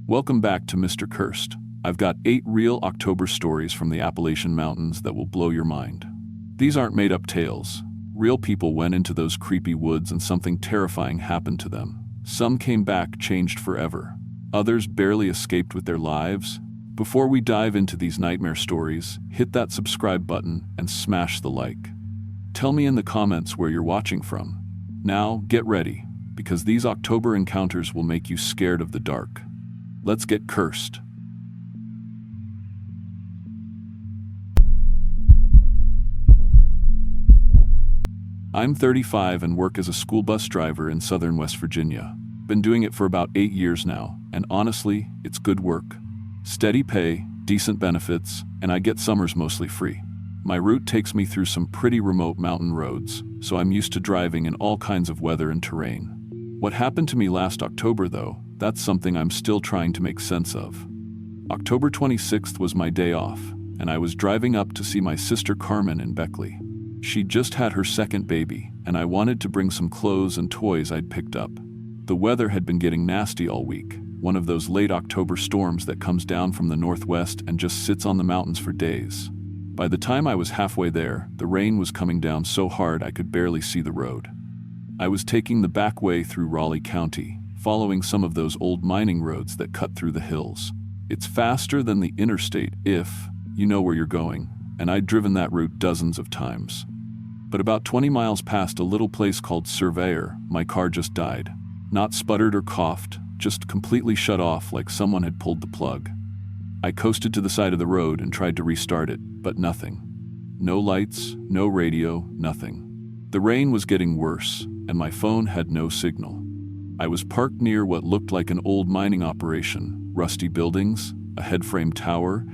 Welcome back to Mr. Cursed. I've got 8 real October stories from the Appalachian Mountains that will blow your mind. These aren't made-up tales. Real people went into those creepy woods and something terrifying happened to them. Some came back changed forever. Others barely escaped with their lives. Before we dive into these nightmare stories, hit that subscribe button and smash the like. Tell me in the comments where you're watching from. Now, get ready, because these October encounters will make you scared of the dark. Let's get cursed. I'm 35 and work as a school bus driver in southern West Virginia. Been doing it for about 8 years now, and honestly, it's good work. Steady pay, decent benefits, and I get summers mostly free. My route takes me through some pretty remote mountain roads, so I'm used to driving in all kinds of weather and terrain. What happened to me last October, though, that's something I'm still trying to make sense of. October 26th was my day off, and I was driving up to see my sister Carmen in Beckley. She'd just had her second baby, and I wanted to bring some clothes and toys I'd picked up. The weather had been getting nasty all week, one of those late October storms that comes down from the northwest and just sits on the mountains for days. By the time I was halfway there, the rain was coming down so hard I could barely see the road. I was taking the back way through Raleigh County, following some of those old mining roads that cut through the hills. It's faster than the interstate if you know where you're going, and I'd driven that route dozens of times. But about 20 miles past a little place called Surveyor, my car just died. Not sputtered or coughed, just completely shut off like someone had pulled the plug. I coasted to the side of the road and tried to restart it, but nothing. No lights, no radio, nothing. The rain was getting worse, and my phone had no signal. I was parked near what looked like an old mining operation, rusty buildings, a headframe tower,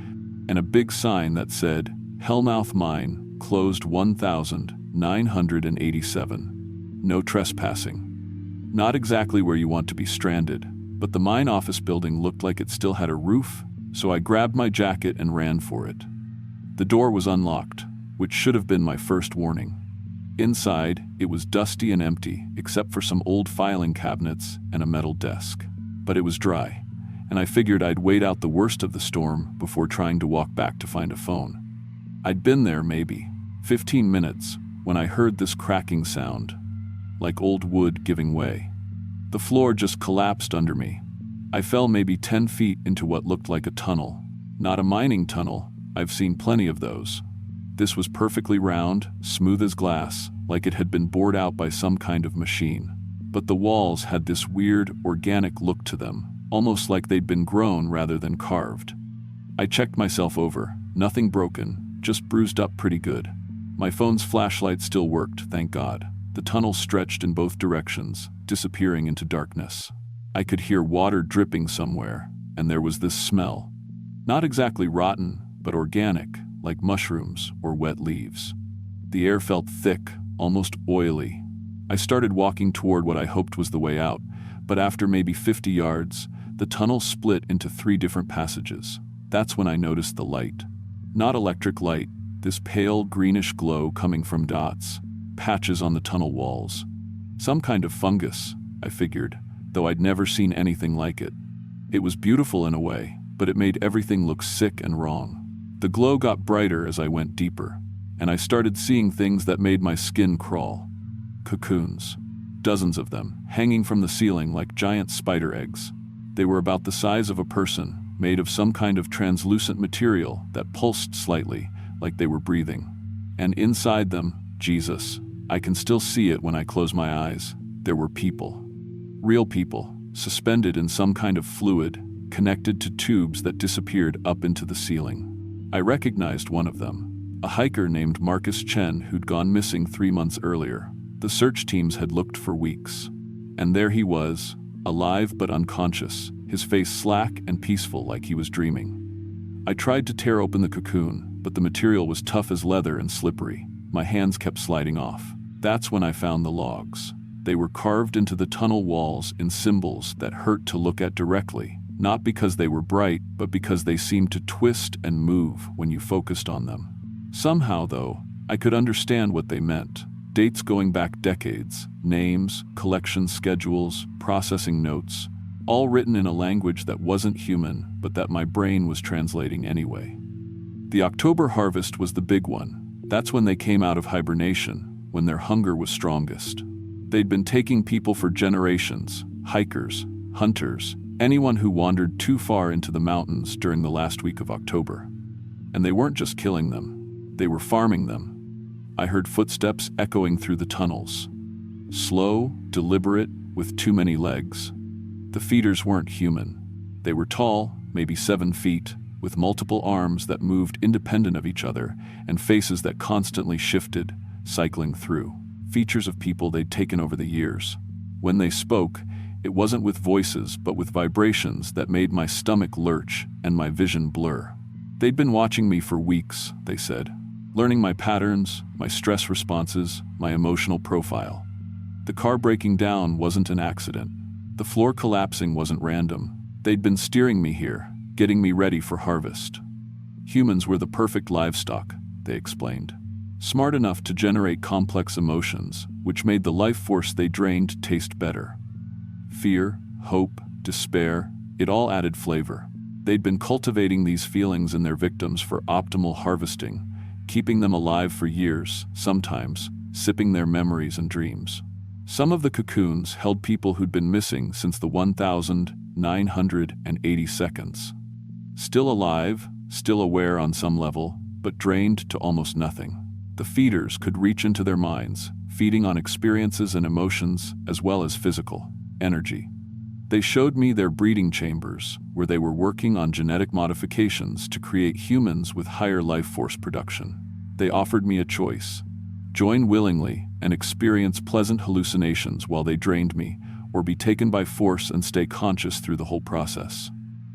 and a big sign that said, Hellmouth Mine, closed 1987. No trespassing. Not exactly where you want to be stranded, but the mine office building looked like it still had a roof, so I grabbed my jacket and ran for it. The door was unlocked, which should have been my first warning. Inside, it was dusty and empty, except for some old filing cabinets and a metal desk. But it was dry, and I figured I'd wait out the worst of the storm before trying to walk back to find a phone. I'd been there maybe 15 minutes when I heard this cracking sound, like old wood giving way. The floor just collapsed under me. I fell maybe 10 feet into what looked like a tunnel. Not a mining tunnel, I've seen plenty of those. This was perfectly round, smooth as glass, like it had been bored out by some kind of machine. But the walls had this weird, organic look to them, almost like they'd been grown rather than carved. I checked myself over, nothing broken, just bruised up pretty good. My phone's flashlight still worked, thank God. The tunnel stretched in both directions, disappearing into darkness. I could hear water dripping somewhere, and there was this smell. Not exactly rotten, but organic, like mushrooms or wet leaves. The air felt thick, almost oily. I started walking toward what I hoped was the way out, but after maybe 50 yards, the tunnel split into 3 different passages. That's when I noticed the light. Not electric light, this pale greenish glow coming from dots, patches on the tunnel walls. Some kind of fungus, I figured, though I'd never seen anything like it. It was beautiful in a way, but it made everything look sick and wrong. The glow got brighter as I went deeper, and I started seeing things that made my skin crawl. Cocoons. Dozens of them, hanging from the ceiling like giant spider eggs. They were about the size of a person, made of some kind of translucent material that pulsed slightly, like they were breathing. And inside them, Jesus, I can still see it when I close my eyes, there were people. Real people, suspended in some kind of fluid, connected to tubes that disappeared up into the ceiling. I recognized one of them, a hiker named Marcus Chen who'd gone missing 3 months earlier. The search teams had looked for weeks. And there he was, alive but unconscious, his face slack and peaceful like he was dreaming. I tried to tear open the cocoon, but the material was tough as leather and slippery. My hands kept sliding off. That's when I found the logs. They were carved into the tunnel walls in symbols that hurt to look at directly. Not because they were bright, but because they seemed to twist and move when you focused on them. Somehow, though, I could understand what they meant. Dates going back decades, names, collection schedules, processing notes. all written in a language that wasn't human, but that my brain was translating anyway. The October harvest was the big one. That's when they came out of hibernation, when their hunger was strongest. They'd been taking people for generations, hikers, hunters, anyone who wandered too far into the mountains during the last week of October. And they weren't just killing them, they were farming them. I heard footsteps echoing through the tunnels. Slow, deliberate, with too many legs. The feeders weren't human. They were tall, maybe 7 feet, with multiple arms that moved independent of each other and faces that constantly shifted, cycling through. Features of people they'd taken over the years. When they spoke, it wasn't with voices but with vibrations that made my stomach lurch and my vision blur. They'd been watching me for weeks, they said, learning my patterns, my stress responses, my emotional profile. The car breaking down wasn't an accident. The floor collapsing wasn't random. They'd been steering me here, getting me ready for harvest. Humans were the perfect livestock, they explained. Smart enough to generate complex emotions, which made the life force they drained taste better. Fear, hope, despair, it all added flavor. They'd been cultivating these feelings in their victims for optimal harvesting, keeping them alive for years, sometimes, sipping their memories and dreams. Some of the cocoons held people who'd been missing since the 1,980 seconds. Still alive, still aware on some level, but drained to almost nothing. The feeders could reach into their minds, feeding on experiences and emotions as well as physical energy. They showed me their breeding chambers, where they were working on genetic modifications to create humans with higher life force production. They offered me a choice: join willingly and experience pleasant hallucinations while they drained me, or be taken by force and stay conscious through the whole process.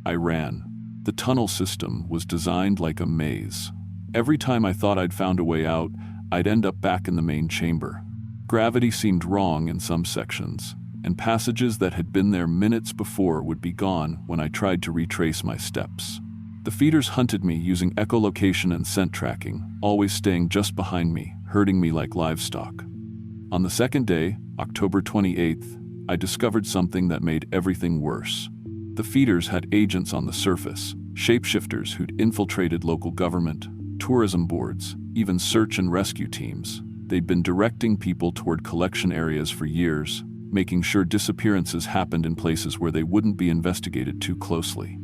I ran. The tunnel system was designed like a maze. Every time I thought I'd found a way out, I'd end up back in the main chamber. Gravity seemed wrong in some sections, and passages that had been there minutes before would be gone when I tried to retrace my steps. The feeders hunted me using echolocation and scent tracking, always staying just behind me, herding me like livestock. On the second day, October 28th, I discovered something that made everything worse. The feeders had agents on the surface, shapeshifters who'd infiltrated local government, tourism boards, even search and rescue teams. They'd been directing people toward collection areas for years, making sure disappearances happened in places where they wouldn't be investigated too closely.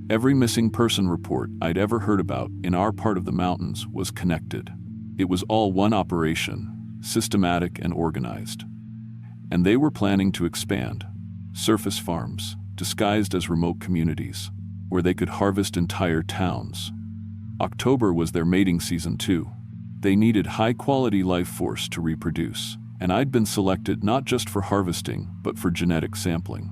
Every missing person report I'd ever heard about in our part of the mountains was connected. It was all one operation, systematic and organized. And they were planning to expand. Surface farms, disguised as remote communities, where they could harvest entire towns. October was their mating season too. They needed high-quality life force to reproduce, and I'd been selected not just for harvesting, but for genetic sampling.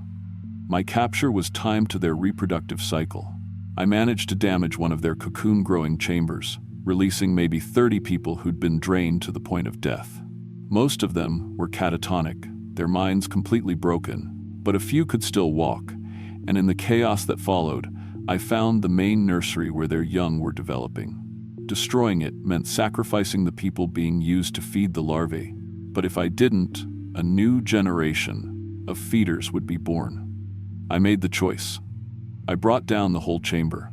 My capture was timed to their reproductive cycle. I managed to damage one of their cocoon-growing chambers, releasing maybe 30 people who'd been drained to the point of death. Most of them were catatonic, their minds completely broken, but a few could still walk, and in the chaos that followed, I found the main nursery where their young were developing. Destroying it meant sacrificing the people being used to feed the larvae, but if I didn't, a new generation of feeders would be born. I made the choice. I brought down the whole chamber.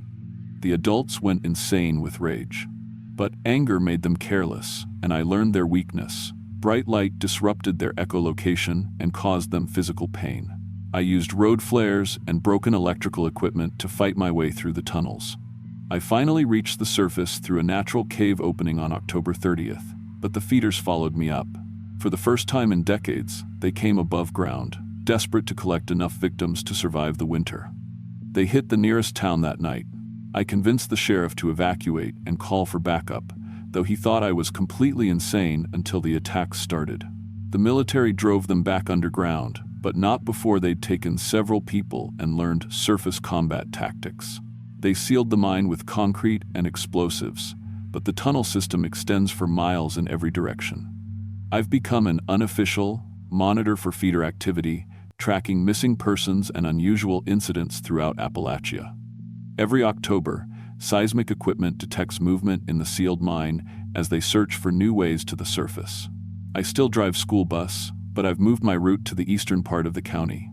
The adults went insane with rage. But anger made them careless, and I learned their weakness. Bright light disrupted their echolocation and caused them physical pain. I used road flares and broken electrical equipment to fight my way through the tunnels. I finally reached the surface through a natural cave opening on October 30th, but the feeders followed me up. For the first time in decades, they came above ground, desperate to collect enough victims to survive the winter. They hit the nearest town that night. I convinced the sheriff to evacuate and call for backup, though he thought I was completely insane until the attacks started. The military drove them back underground, but not before they'd taken several people and learned surface combat tactics. They sealed the mine with concrete and explosives, but the tunnel system extends for miles in every direction. I've become an unofficial monitor for feeder activity, tracking missing persons and unusual incidents throughout Appalachia. Every October, seismic equipment detects movement in the sealed mine as they search for new ways to the surface. I still drive school bus, but I've moved my route to the eastern part of the county.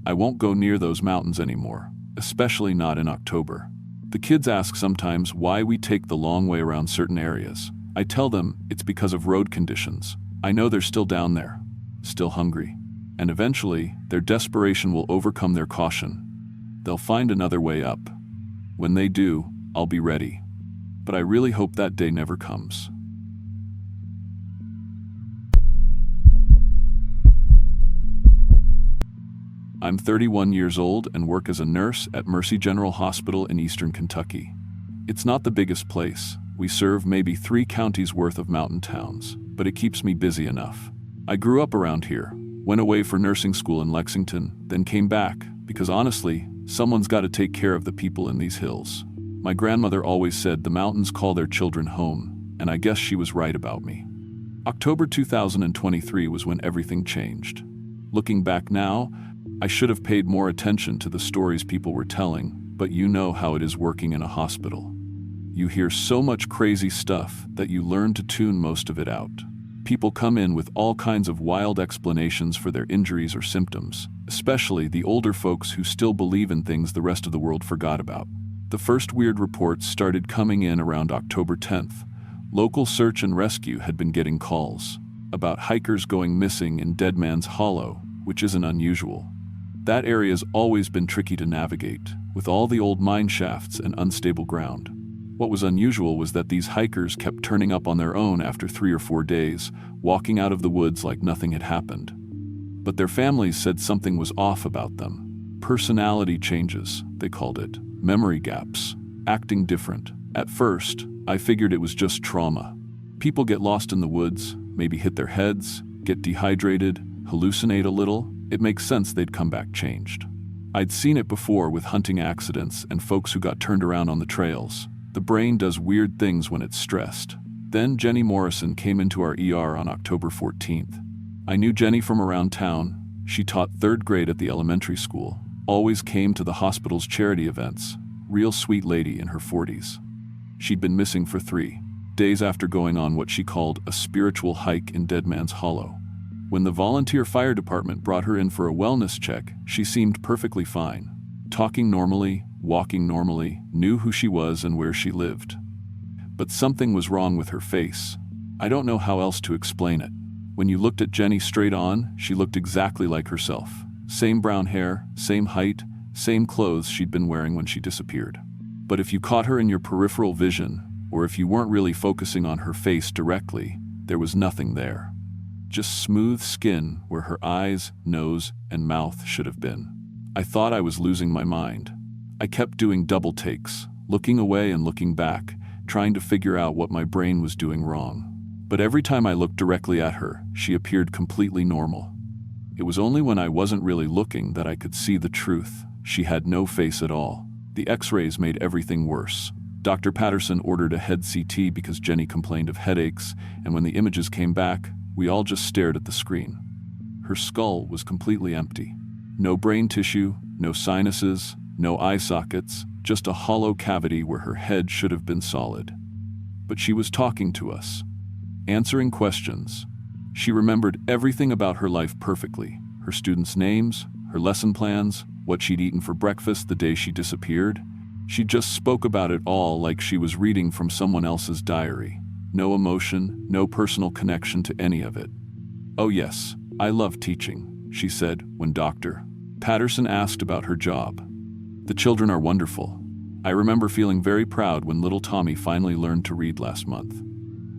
I won't go near those mountains anymore, especially not in October. The kids ask sometimes why we take the long way around certain areas. I tell them it's because of road conditions. I know they're still down there, still hungry. And eventually, their desperation will overcome their caution. They'll find another way up. When they do, I'll be ready. But I really hope that day never comes. I'm 31 years old and work as a nurse at Mercy General Hospital in eastern Kentucky. It's not the biggest place. We serve maybe 3 counties worth of mountain towns, but it keeps me busy enough. I grew up around here, went away for nursing school in Lexington, then came back, because honestly, someone's got to take care of the people in these hills. My grandmother always said the mountains call their children home, and I guess she was right about me. October 2023 was when everything changed. Looking back now, I should have paid more attention to the stories people were telling, but you know how it is working in a hospital. You hear so much crazy stuff that you learn to tune most of it out. People come in with all kinds of wild explanations for their injuries or symptoms, especially the older folks who still believe in things the rest of the world forgot about. The first weird reports started coming in around October 10th. Local search and rescue had been getting calls about hikers going missing in Dead Man's Hollow, which isn't unusual. That area's always been tricky to navigate, with all the old mine shafts and unstable ground. What was unusual was that these hikers kept turning up on their own after 3 or 4 days, walking out of the woods like nothing had happened. But their families said something was off about them. Personality changes, they called it. Memory gaps. Acting different. At first, I figured it was just trauma. People get lost in the woods, maybe hit their heads, get dehydrated, hallucinate a little. It makes sense they'd come back changed. I'd seen it before with hunting accidents and folks who got turned around on the trails. The brain does weird things when it's stressed. Then Jenny Morrison came into our ER on October 14th. I knew Jenny from around town. She taught 3rd grade at the elementary school, always came to the hospital's charity events. Real sweet lady in her 40s. She'd been missing for 3 days after going on what she called a spiritual hike in Dead Man's Hollow. When the volunteer fire department brought her in for a wellness check, she seemed perfectly fine. Talking normally, walking normally, knew who she was and where she lived. But something was wrong with her face. I don't know how else to explain it. When you looked at Jenny straight on, she looked exactly like herself. Same brown hair, same height, same clothes she'd been wearing when she disappeared. But if you caught her in your peripheral vision, or if you weren't really focusing on her face directly, there was nothing there. Just smooth skin where her eyes, nose, and mouth should have been. I thought I was losing my mind. I kept doing double takes, looking away and looking back, trying to figure out what my brain was doing wrong. But every time I looked directly at her, she appeared completely normal. It was only when I wasn't really looking that I could see the truth. She had no face at all. The x-rays made everything worse. Dr. Patterson ordered a head CT because Jenny complained of headaches, and when the images came back, we all just stared at the screen. Her skull was completely empty. No brain tissue, no sinuses, no eye sockets, just a hollow cavity where her head should have been solid. But she was talking to us, answering questions. She remembered everything about her life perfectly. Her students' names, her lesson plans, what she'd eaten for breakfast the day she disappeared. She just spoke about it all like she was reading from someone else's diary. No emotion, no personal connection to any of it. "Oh yes, I love teaching," she said when Dr. Patterson asked about her job. "The children are wonderful. I remember feeling very proud when little Tommy finally learned to read last month."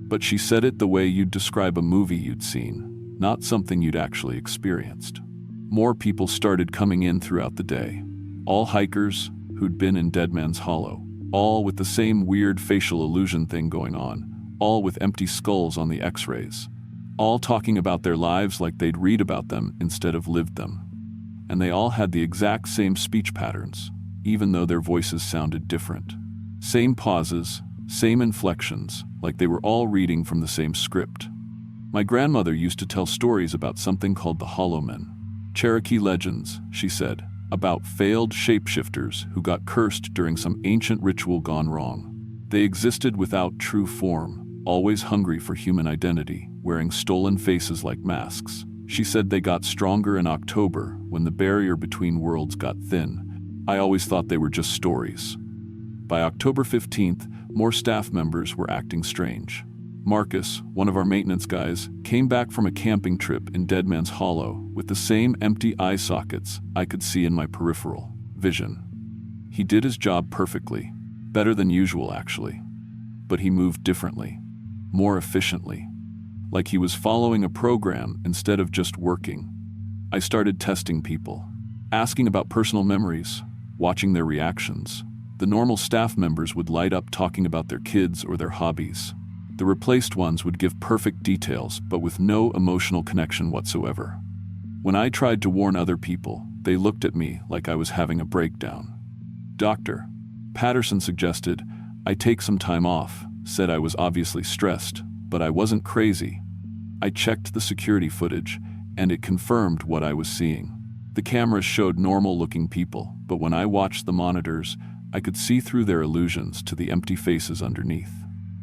But she said it the way you'd describe a movie you'd seen, not something you'd actually experienced. More people started coming in throughout the day. All hikers who'd been in Dead Man's Hollow. All with the same weird facial illusion thing going on. All with empty skulls on the x-rays. All talking about their lives like they'd read about them instead of lived them. And they all had the exact same speech patterns, even though their voices sounded different. Same pauses, same inflections, like they were all reading from the same script. My grandmother used to tell stories about something called the Hollow Men. Cherokee legends, she said, about failed shapeshifters who got cursed during some ancient ritual gone wrong. They existed without true form, always hungry for human identity, wearing stolen faces like masks. She said they got stronger in October when the barrier between worlds got thin. I always thought they were just stories. By October 15th, more staff members were acting strange. Marcus, one of our maintenance guys, came back from a camping trip in Dead Man's Hollow with the same empty eye sockets I could see in my peripheral vision. He did his job perfectly, better than usual actually. But he moved differently, more efficiently, like he was following a program instead of just working. I started testing people, asking about personal memories, watching their reactions. The normal staff members would light up talking about their kids or their hobbies. The replaced ones would give perfect details, but with no emotional connection whatsoever. When I tried to warn other people, they looked at me like I was having a breakdown. Dr. Patterson suggested I take some time off, said I was obviously stressed, but I wasn't crazy. I checked the security footage, and it confirmed what I was seeing. The cameras showed normal-looking people, but when I watched the monitors, I could see through their illusions to the empty faces underneath.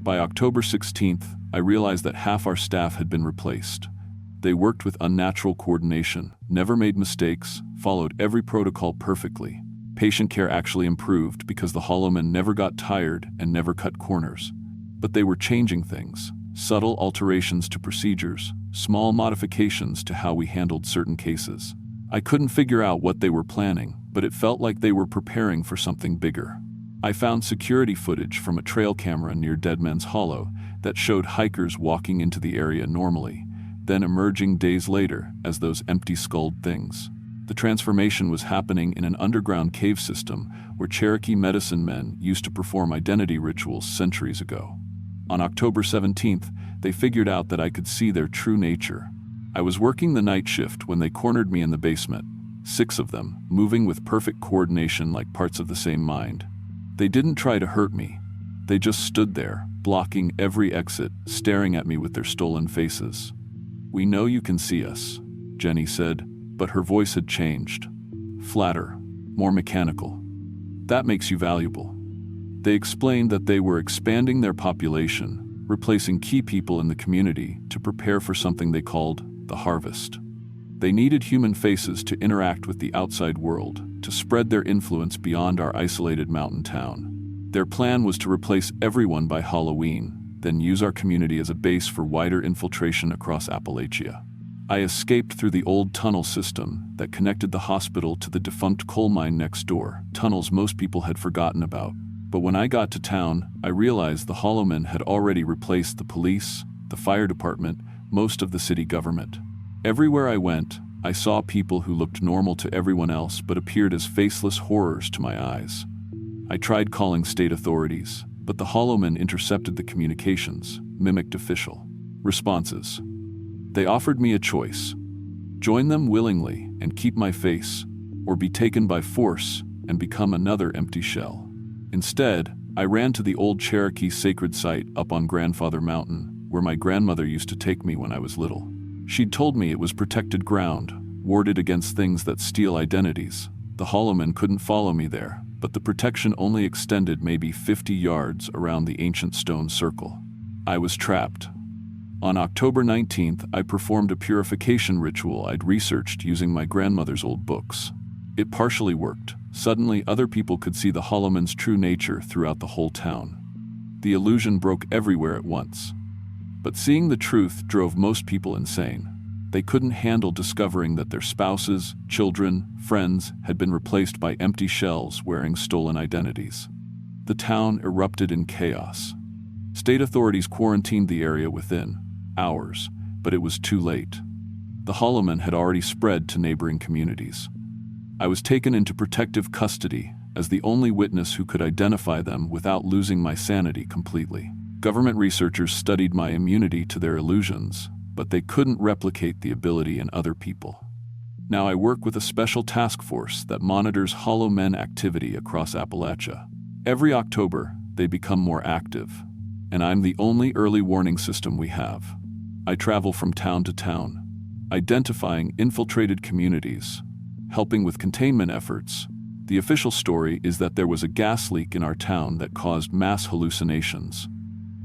By October 16th, I realized that half our staff had been replaced. They worked with unnatural coordination, never made mistakes, followed every protocol perfectly. Patient care actually improved because the Hollowmen never got tired and never cut corners. But they were changing things, subtle alterations to procedures, small modifications to how we handled certain cases. I couldn't figure out what they were planning, but it felt like they were preparing for something bigger. I found security footage from a trail camera near Dead Man's Hollow that showed hikers walking into the area normally, then emerging days later as those empty-skulled things. The transformation was happening in an underground cave system where Cherokee medicine men used to perform identity rituals centuries ago. On October 17th, they figured out that I could see their true nature. I was working the night shift when they cornered me in the basement, 6 of them, moving with perfect coordination like parts of the same mind. They didn't try to hurt me. They just stood there, blocking every exit, staring at me with their stolen faces. "We know you can see us," Jenny said, but her voice had changed. Flatter, more mechanical. "That makes you valuable." They explained that they were expanding their population, replacing key people in the community to prepare for something they called the harvest. They needed human faces to interact with the outside world, to spread their influence beyond our isolated mountain town. Their plan was to replace everyone by Halloween, then use our community as a base for wider infiltration across Appalachia. I escaped through the old tunnel system that connected the hospital to the defunct coal mine next door, tunnels most people had forgotten about. But when I got to town, I realized the Hollowmen had already replaced the police, the fire department, most of the city government. Everywhere I went, I saw people who looked normal to everyone else but appeared as faceless horrors to my eyes. I tried calling state authorities, but the Hollowmen intercepted the communications, mimicked official responses. They offered me a choice: join them willingly and keep my face, or be taken by force and become another empty shell. Instead, I ran to the old Cherokee sacred site up on Grandfather Mountain, where my grandmother used to take me when I was little. She'd told me it was protected ground, warded against things that steal identities. The Hollowmen couldn't follow me there, but the protection only extended maybe 50 yards around the ancient stone circle. I was trapped. On October 19th, I performed a purification ritual I'd researched using my grandmother's old books. It partially worked. Suddenly, other people could see the Hollowmen's true nature throughout the whole town. The illusion broke everywhere at once. But seeing the truth drove most people insane. They couldn't handle discovering that their spouses, children, friends had been replaced by empty shells wearing stolen identities. The town erupted in chaos. State authorities quarantined the area within hours, but it was too late. The Hollowmen had already spread to neighboring communities. I was taken into protective custody as the only witness who could identify them without losing my sanity completely. Government researchers studied my immunity to their illusions, but they couldn't replicate the ability in other people. Now I work with a special task force that monitors Hollowmen activity across Appalachia. Every October, they become more active, and I'm the only early warning system we have. I travel from town to town, identifying infiltrated communities, helping with containment efforts. The official story is that there was a gas leak in our town that caused mass hallucinations.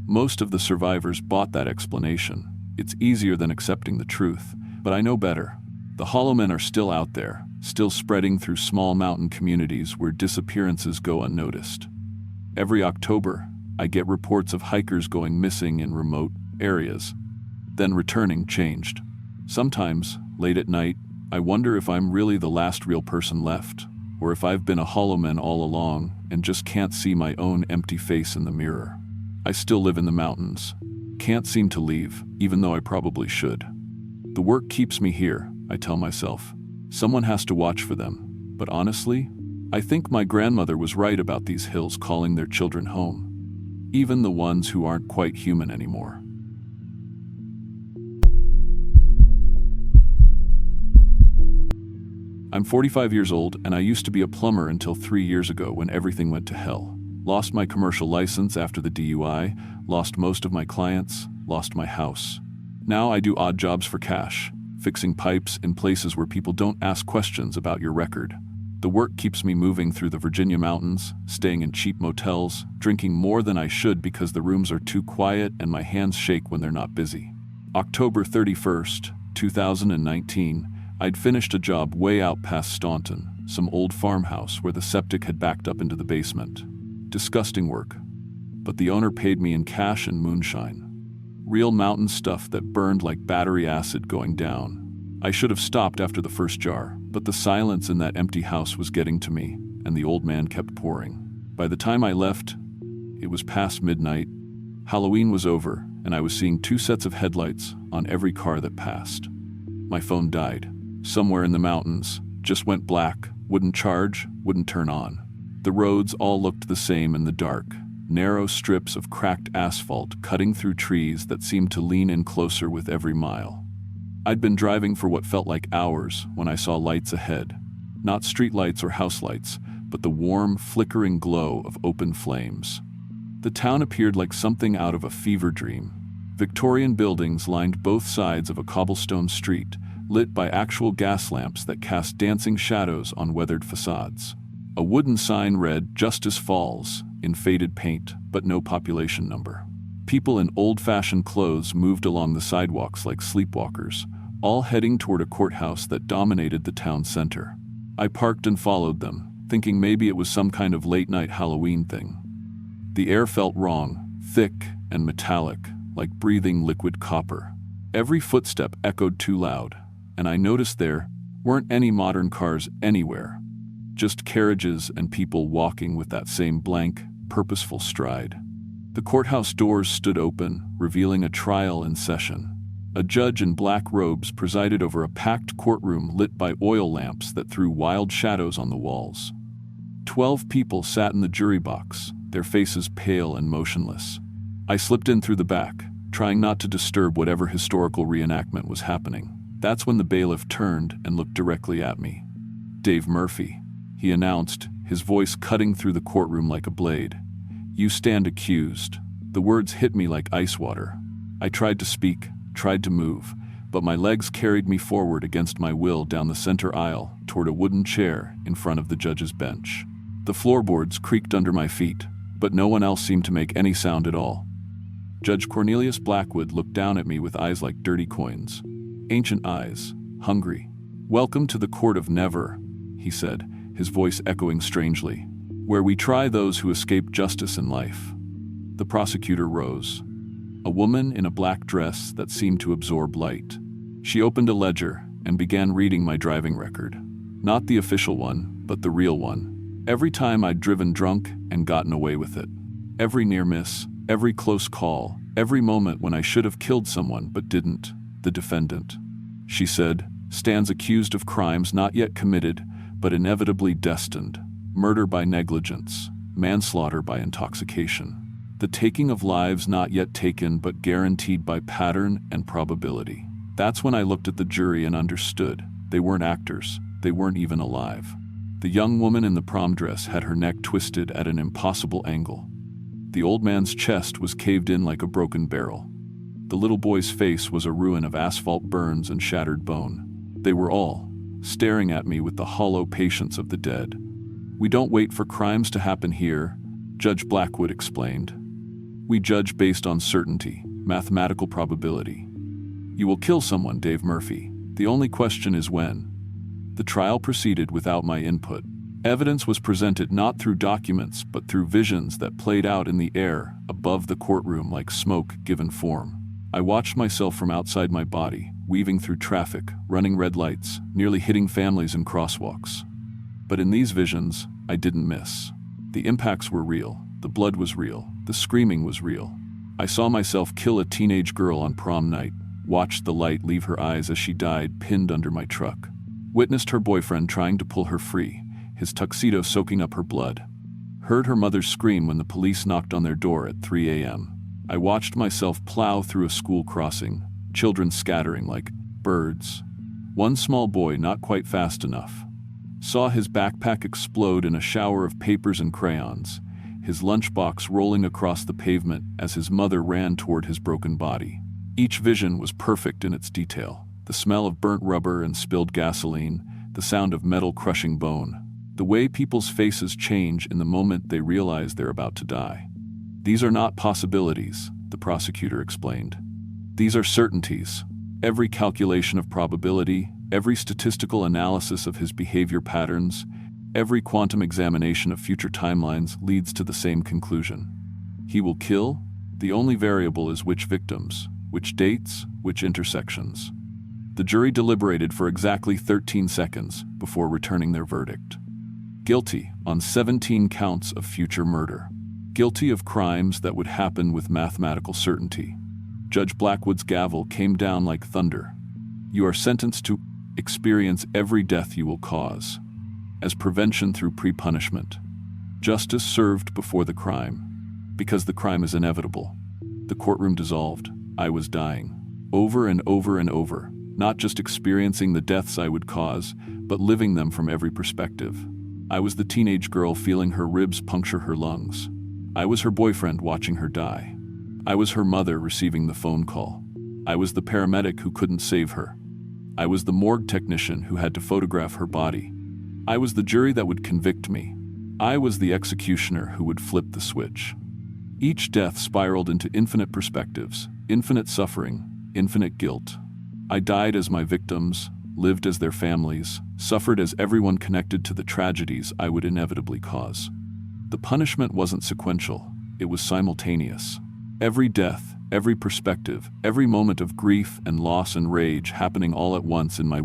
Most of the survivors bought that explanation. It's easier than accepting the truth, But I know better. The hollow men are still out there, still spreading through small mountain communities where disappearances go unnoticed. Every October, I get reports of hikers going missing in remote areas, then returning changed. Sometimes, late at night, I wonder if I'm really the last real person left, or if I've been a hollow man all along and just can't see my own empty face in the mirror. I still live in the mountains. Can't seem to leave, even though I probably should. The work keeps me here, I tell myself. Someone has to watch for them. But honestly, I think my grandmother was right about these hills calling their children home. Even the ones who aren't quite human anymore. I'm 45 years old, and I used to be a plumber until 3 years ago when everything went to hell. Lost my commercial license after the DUI, lost most of my clients, lost my house. Now I do odd jobs for cash, fixing pipes in places where people don't ask questions about your record. The work keeps me moving through the Virginia mountains, staying in cheap motels, drinking more than I should because the rooms are too quiet and my hands shake when they're not busy. October 31st, 2019, I'd finished a job way out past Staunton, some old farmhouse where the septic had backed up into the basement. Disgusting work. But the owner paid me in cash and moonshine. Real mountain stuff that burned like battery acid going down. I should have stopped after the first jar, but the silence in that empty house was getting to me, and the old man kept pouring. By the time I left, it was past midnight. Halloween was over, and I was seeing 2 sets of headlights on every car that passed. My phone died. Somewhere in the mountains, just went black, wouldn't charge, wouldn't turn on. The roads all looked the same in the dark, narrow strips of cracked asphalt cutting through trees that seemed to lean in closer with every mile. I'd been driving for what felt like hours when I saw lights ahead. Not street lights or house lights, but the warm, flickering glow of open flames. The town appeared like something out of a fever dream. Victorian buildings lined both sides of a cobblestone street, lit by actual gas lamps that cast dancing shadows on weathered facades. A wooden sign read, "Justice Falls," in faded paint, but no population number. People in old-fashioned clothes moved along the sidewalks like sleepwalkers, all heading toward a courthouse that dominated the town center. I parked and followed them, thinking maybe it was some kind of late-night Halloween thing. The air felt wrong, thick and metallic, like breathing liquid copper. Every footstep echoed too loud, and I noticed there weren't any modern cars anywhere. Just carriages and people walking with that same blank, purposeful stride. The courthouse doors stood open, revealing a trial in session. A judge in black robes presided over a packed courtroom lit by oil lamps that threw wild shadows on the walls. 12 people sat in the jury box, their faces pale and motionless. I slipped in through the back, trying not to disturb whatever historical reenactment was happening. That's when the bailiff turned and looked directly at me. "Dave Murphy," he announced, his voice cutting through the courtroom like a blade. "You stand accused." The words hit me like ice water. I tried to speak, tried to move, but my legs carried me forward against my will down the center aisle toward a wooden chair in front of the judge's bench. The floorboards creaked under my feet, but no one else seemed to make any sound at all. Judge Cornelius Blackwood looked down at me with eyes like dirty coins. Ancient eyes, hungry. "Welcome to the Court of Never," he said, his voice echoing strangely, "where we try those who escape justice in life." The prosecutor rose. A woman in a black dress that seemed to absorb light. She opened a ledger and began reading my driving record. Not the official one, but the real one. Every time I'd driven drunk and gotten away with it. Every near miss, every close call, every moment when I should have killed someone but didn't. The defendant, she said, stands accused of crimes not yet committed, but inevitably destined. Murder by negligence, manslaughter by intoxication. The taking of lives not yet taken but guaranteed by pattern and probability. That's when I looked at the jury and understood. They weren't actors. They weren't even alive. The young woman in the prom dress had her neck twisted at an impossible angle. The old man's chest was caved in like a broken barrel. The little boy's face was a ruin of asphalt burns and shattered bone. They were all staring at me with the hollow patience of the dead. "We don't wait for crimes to happen here," Judge Blackwood explained. "We judge based on certainty, mathematical probability. You will kill someone, Dave Murphy," The only question is when. The trial proceeded without my input. Evidence was presented not through documents, but through visions that played out in the air above the courtroom like smoke given form. I watched myself from outside my body, weaving through traffic, running red lights, nearly hitting families in crosswalks. But in these visions, I didn't miss. The impacts were real, the blood was real, the screaming was real. I saw myself kill a teenage girl on prom night, watched the light leave her eyes as she died pinned under my truck, witnessed her boyfriend trying to pull her free, his tuxedo soaking up her blood, heard her mother scream when the police knocked on their door at 3 a.m. I watched myself plow through a school crossing, children scattering like birds. One small boy, not quite fast enough, saw his backpack explode in a shower of papers and crayons, his lunchbox rolling across the pavement as his mother ran toward his broken body. Each vision was perfect in its detail. The smell of burnt rubber and spilled gasoline, the sound of metal crushing bone, the way people's faces change in the moment they realize they're about to die. These are not possibilities, the prosecutor explained. These are certainties. Every calculation of probability, every statistical analysis of his behavior patterns, every quantum examination of future timelines leads to the same conclusion. He will kill. The only variable is which victims, which dates, which intersections. The jury deliberated for exactly 13 seconds before returning their verdict. Guilty on 17 counts of future murder. Guilty of crimes that would happen with mathematical certainty. Judge Blackwood's gavel came down like thunder. You are sentenced to experience every death you will cause, as prevention through pre-punishment. Justice served before the crime, because the crime is inevitable. The courtroom dissolved. I was dying. Over and over and over, not just experiencing the deaths I would cause, but living them from every perspective. I was the teenage girl feeling her ribs puncture her lungs. I was her boyfriend watching her die. I was her mother receiving the phone call. I was the paramedic who couldn't save her. I was the morgue technician who had to photograph her body. I was the jury that would convict me. I was the executioner who would flip the switch. Each death spiraled into infinite perspectives, infinite suffering, infinite guilt. I died as my victims, lived as their families, suffered as everyone connected to the tragedies I would inevitably cause. The punishment wasn't sequential, it was simultaneous. Every death, every perspective, every moment of grief and loss and rage happening all at once in my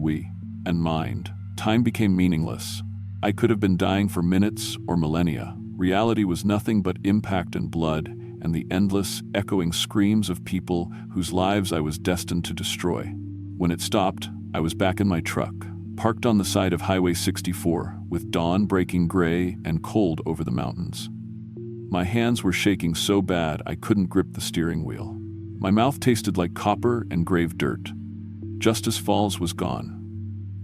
and mind. Time became meaningless. I could have been dying for minutes or millennia. Reality was nothing but impact and blood, and the endless, echoing screams of people whose lives I was destined to destroy. When it stopped, I was back in my truck, parked on the side of Highway 64, with dawn breaking gray and cold over the mountains. My hands were shaking so bad I couldn't grip the steering wheel. My mouth tasted like copper and grave dirt. Justice Falls was gone.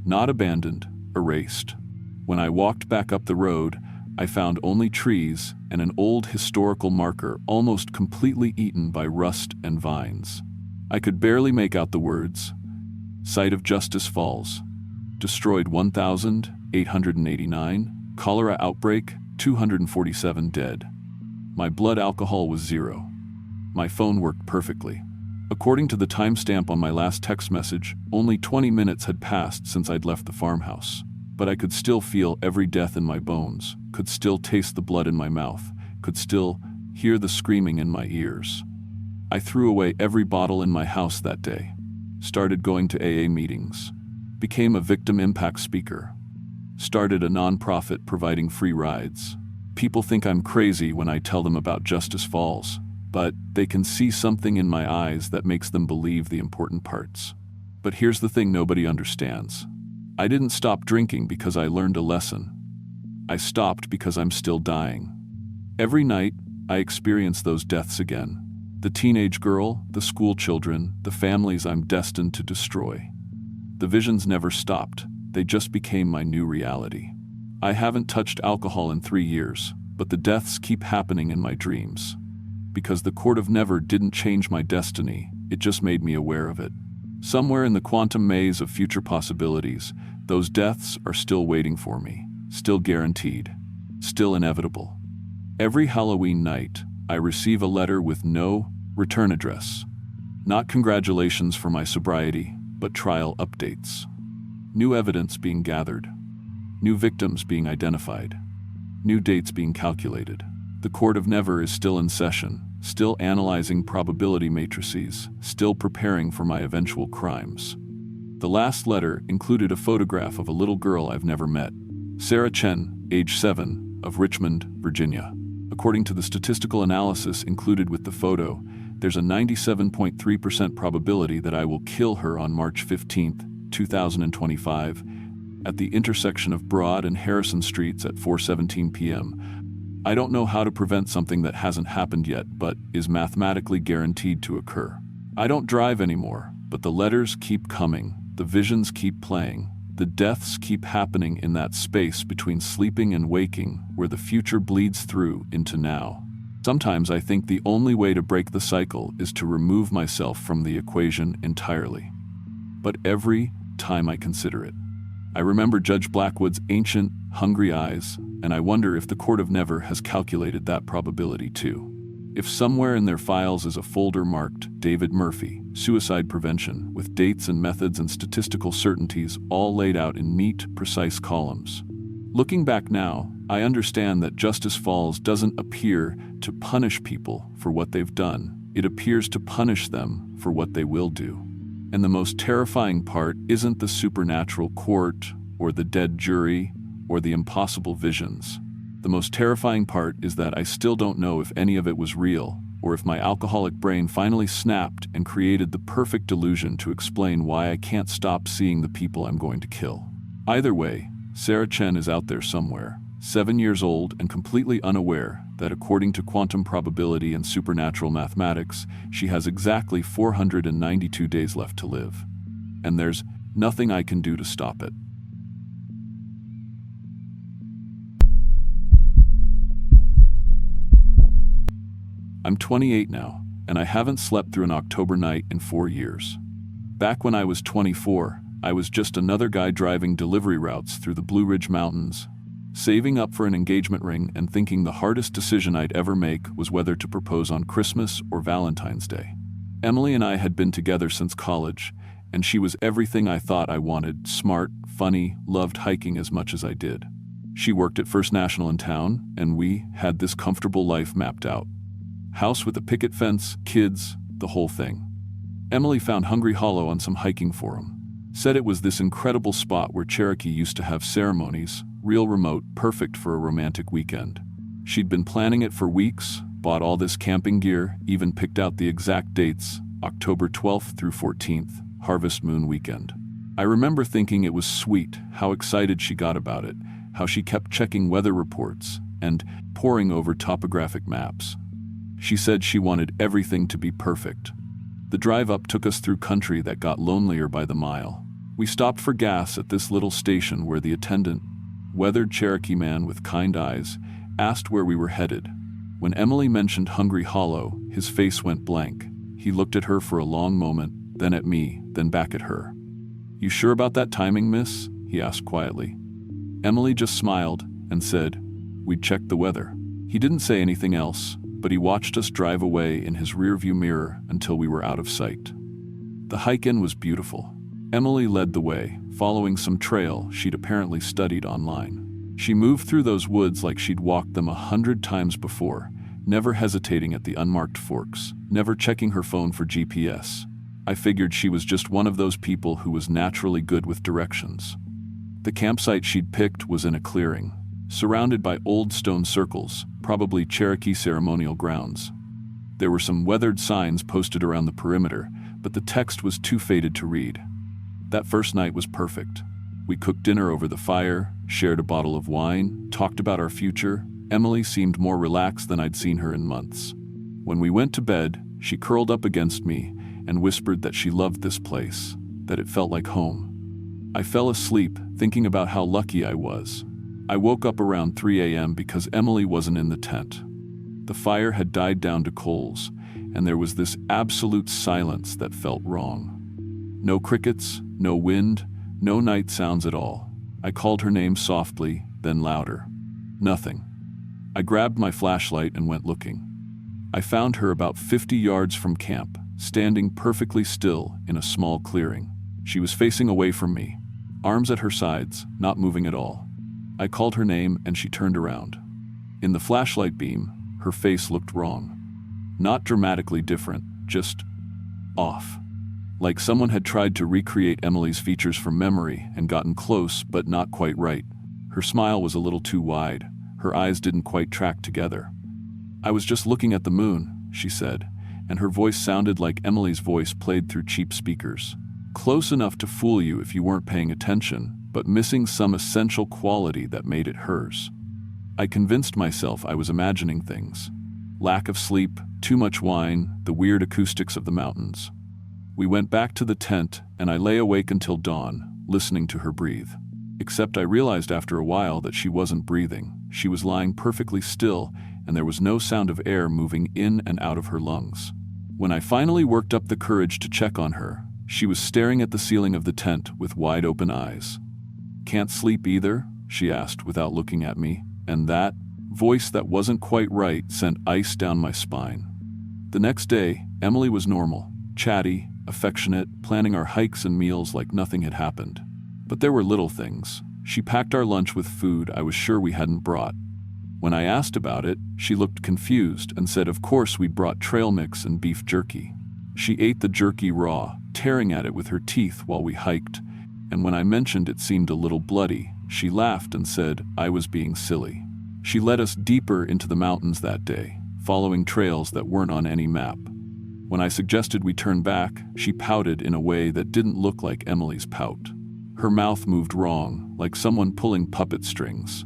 Not abandoned, erased. When I walked back up the road, I found only trees and an old historical marker almost completely eaten by rust and vines. I could barely make out the words. Site of Justice Falls. Destroyed 1,889. Cholera outbreak, 247 dead. My blood alcohol was 0. My phone worked perfectly. According to the timestamp on my last text message, only 20 minutes had passed since I'd left the farmhouse. But I could still feel every death in my bones, could still taste the blood in my mouth, could still hear the screaming in my ears. I threw away every bottle in my house that day, started going to AA meetings, became a victim impact speaker, started a nonprofit providing free rides. People think I'm crazy when I tell them about Justice Falls, but they can see something in my eyes that makes them believe the important parts. But here's the thing nobody understands. I didn't stop drinking because I learned a lesson. I stopped because I'm still dying. Every night, I experience those deaths again. The teenage girl, the school children, the families I'm destined to destroy. The visions never stopped. They just became my new reality. I haven't touched alcohol in 3 years, but the deaths keep happening in my dreams. Because the court of never didn't change my destiny, it just made me aware of it. Somewhere in the quantum maze of future possibilities, those deaths are still waiting for me, still guaranteed, still inevitable. Every Halloween night, I receive a letter with no return address. Not congratulations for my sobriety, but trial updates. New evidence being gathered. New victims being identified. New dates being calculated. The Court of Never is still in session, still analyzing probability matrices, still preparing for my eventual crimes. The last letter included a photograph of a little girl I've never met. Sarah Chen, age 7, of Richmond, Virginia. According to the statistical analysis included with the photo, there's a 97.3% probability that I will kill her on March 15, 2025, at the intersection of Broad and Harrison Streets at 4:17 p.m. I don't know how to prevent something that hasn't happened yet, but is mathematically guaranteed to occur. I don't drive anymore, but the letters keep coming, the visions keep playing, the deaths keep happening in that space between sleeping and waking, where the future bleeds through into now. Sometimes I think the only way to break the cycle is to remove myself from the equation entirely. But every time I consider it, I remember Judge Blackwood's ancient, hungry eyes, and I wonder if the Court of Never has calculated that probability too. If somewhere in their files is a folder marked David Murphy, Suicide Prevention, with dates and methods and statistical certainties all laid out in neat, precise columns. Looking back now, I understand that Justice Falls doesn't appear to punish people for what they've done. It appears to punish them for what they will do. And the most terrifying part isn't the supernatural court, or the dead jury, or the impossible visions. The most terrifying part is that I still don't know if any of it was real, or if my alcoholic brain finally snapped and created the perfect delusion to explain why I can't stop seeing the people I'm going to kill. Either way, Sarah Chen is out there somewhere, 7 years old and completely unaware that according to quantum probability and supernatural mathematics, she has exactly 492 days left to live. And there's nothing I can do to stop it. I'm 28 now, and I haven't slept through an October night in 4 years. Back when I was 24, I was just another guy driving delivery routes through the Blue Ridge Mountains, saving up for an engagement ring and thinking the hardest decision I'd ever make was whether to propose on Christmas or Valentine's Day. Emily and I had been together since college, and she was everything I thought I wanted: smart, funny, loved hiking as much as I did. She worked at First National in town, and we had this comfortable life mapped out. House with a picket fence, kids, the whole thing. Emily found Hungry Hollow on some hiking forum. Said it was this incredible spot where Cherokee used to have ceremonies, real remote, perfect for a romantic weekend. She'd been planning it for weeks, bought all this camping gear, even picked out the exact dates, October 12th through 14th, Harvest Moon weekend. I remember thinking it was sweet, how excited she got about it, how she kept checking weather reports and poring over topographic maps. She said she wanted everything to be perfect. The drive up took us through country that got lonelier by the mile. We stopped for gas at this little station where the attendant, weathered Cherokee man with kind eyes, asked where we were headed. When Emily mentioned Hungry Hollow, his face went blank. He looked at her for a long moment, then at me, then back at her. "You sure about that timing, miss?" he asked quietly. Emily just smiled and said, "We'd checked the weather." He didn't say anything else, but he watched us drive away in his rearview mirror until we were out of sight. The hike-in was beautiful. Emily led the way, following some trail she'd apparently studied online. She moved through those woods like she'd walked them 100 times before, never hesitating at the unmarked forks, never checking her phone for GPS. I figured she was just one of those people who was naturally good with directions. The campsite she'd picked was in a clearing, surrounded by old stone circles, probably Cherokee ceremonial grounds. There were some weathered signs posted around the perimeter, but the text was too faded to read. That first night was perfect. We cooked dinner over the fire, shared a bottle of wine, talked about our future. Emily seemed more relaxed than I'd seen her in months. When we went to bed, she curled up against me and whispered that she loved this place, that it felt like home. I fell asleep, thinking about how lucky I was. I woke up around 3 a.m. because Emily wasn't in the tent. The fire had died down to coals, and there was this absolute silence that felt wrong. No crickets, no wind, no night sounds at all. I called her name softly, then louder. Nothing. I grabbed my flashlight and went looking. I found her about 50 yards from camp, standing perfectly still in a small clearing. She was facing away from me, arms at her sides, not moving at all. I called her name and she turned around. In the flashlight beam, her face looked wrong. Not dramatically different, just off. Like someone had tried to recreate Emily's features from memory and gotten close, but not quite right. Her smile was a little too wide. Her eyes didn't quite track together. "I was just looking at the moon," she said, and her voice sounded like Emily's voice played through cheap speakers. Close enough to fool you if you weren't paying attention, but missing some essential quality that made it hers. I convinced myself I was imagining things. Lack of sleep, too much wine, the weird acoustics of the mountains. We went back to the tent, and I lay awake until dawn, listening to her breathe. Except I realized after a while that she wasn't breathing. She was lying perfectly still, and there was no sound of air moving in and out of her lungs. When I finally worked up the courage to check on her, she was staring at the ceiling of the tent with wide open eyes. "Can't sleep either?" she asked without looking at me, and that voice that wasn't quite right sent ice down my spine. The next day, Emily was normal, chatty, affectionate, planning our hikes and meals like nothing had happened. But there were little things. She packed our lunch with food I was sure we hadn't brought. When I asked about it, she looked confused and said of course we'd brought trail mix and beef jerky. She ate the jerky raw, tearing at it with her teeth while we hiked, and when I mentioned it seemed a little bloody, she laughed and said I was being silly. She led us deeper into the mountains that day, following trails that weren't on any map. When I suggested we turn back, she pouted in a way that didn't look like Emily's pout. Her mouth moved wrong, like someone pulling puppet strings.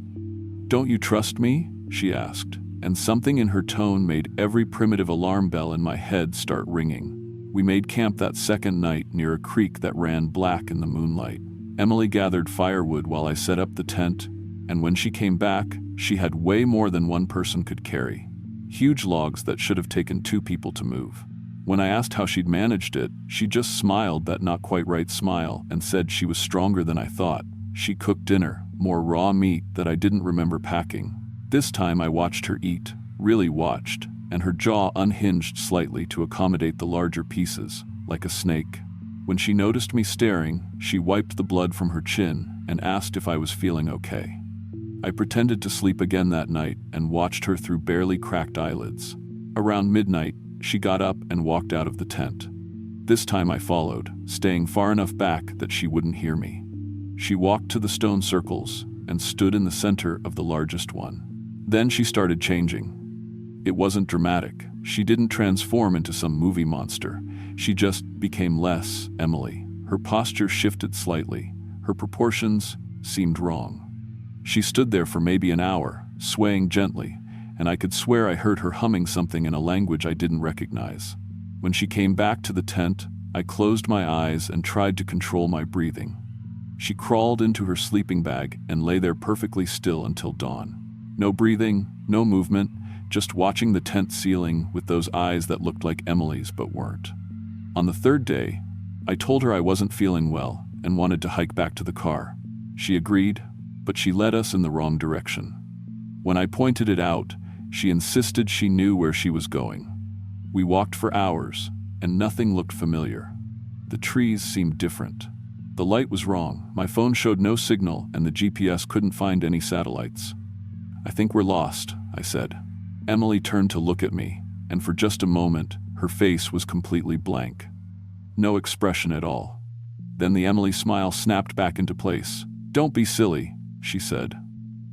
"Don't you trust me?" she asked, and something in her tone made every primitive alarm bell in my head start ringing. We made camp that second night near a creek that ran black in the moonlight. Emily gathered firewood while I set up the tent, and when she came back, she had way more than one person could carry. Huge logs that should have taken two people to move. When I asked how she'd managed it, she just smiled that not quite right smile and said she was stronger than I thought. She cooked dinner, more raw meat that I didn't remember packing. This time I watched her eat, really watched, and her jaw unhinged slightly to accommodate the larger pieces, like a snake. When she noticed me staring, she wiped the blood from her chin and asked if I was feeling okay. I pretended to sleep again that night and watched her through barely cracked eyelids. Around midnight, she got up and walked out of the tent. This time I followed, staying far enough back that she wouldn't hear me. She walked to the stone circles and stood in the center of the largest one. Then she started changing. It wasn't dramatic. She didn't transform into some movie monster. She just became less Emily. Her posture shifted slightly. Her proportions seemed wrong. She stood there for maybe an hour, swaying gently, and I could swear I heard her humming something in a language I didn't recognize. When she came back to the tent, I closed my eyes and tried to control my breathing. She crawled into her sleeping bag and lay there perfectly still until dawn. No breathing, no movement, just watching the tent ceiling with those eyes that looked like Emily's but weren't. On the third day, I told her I wasn't feeling well and wanted to hike back to the car. She agreed, but she led us in the wrong direction. When I pointed it out, she insisted she knew where she was going. We walked for hours, and nothing looked familiar. The trees seemed different. The light was wrong. My phone showed no signal, and the GPS couldn't find any satellites. "I think we're lost," I said. Emily turned to look at me, and for just a moment, her face was completely blank. No expression at all. Then the Emily smile snapped back into place. "Don't be silly," she said.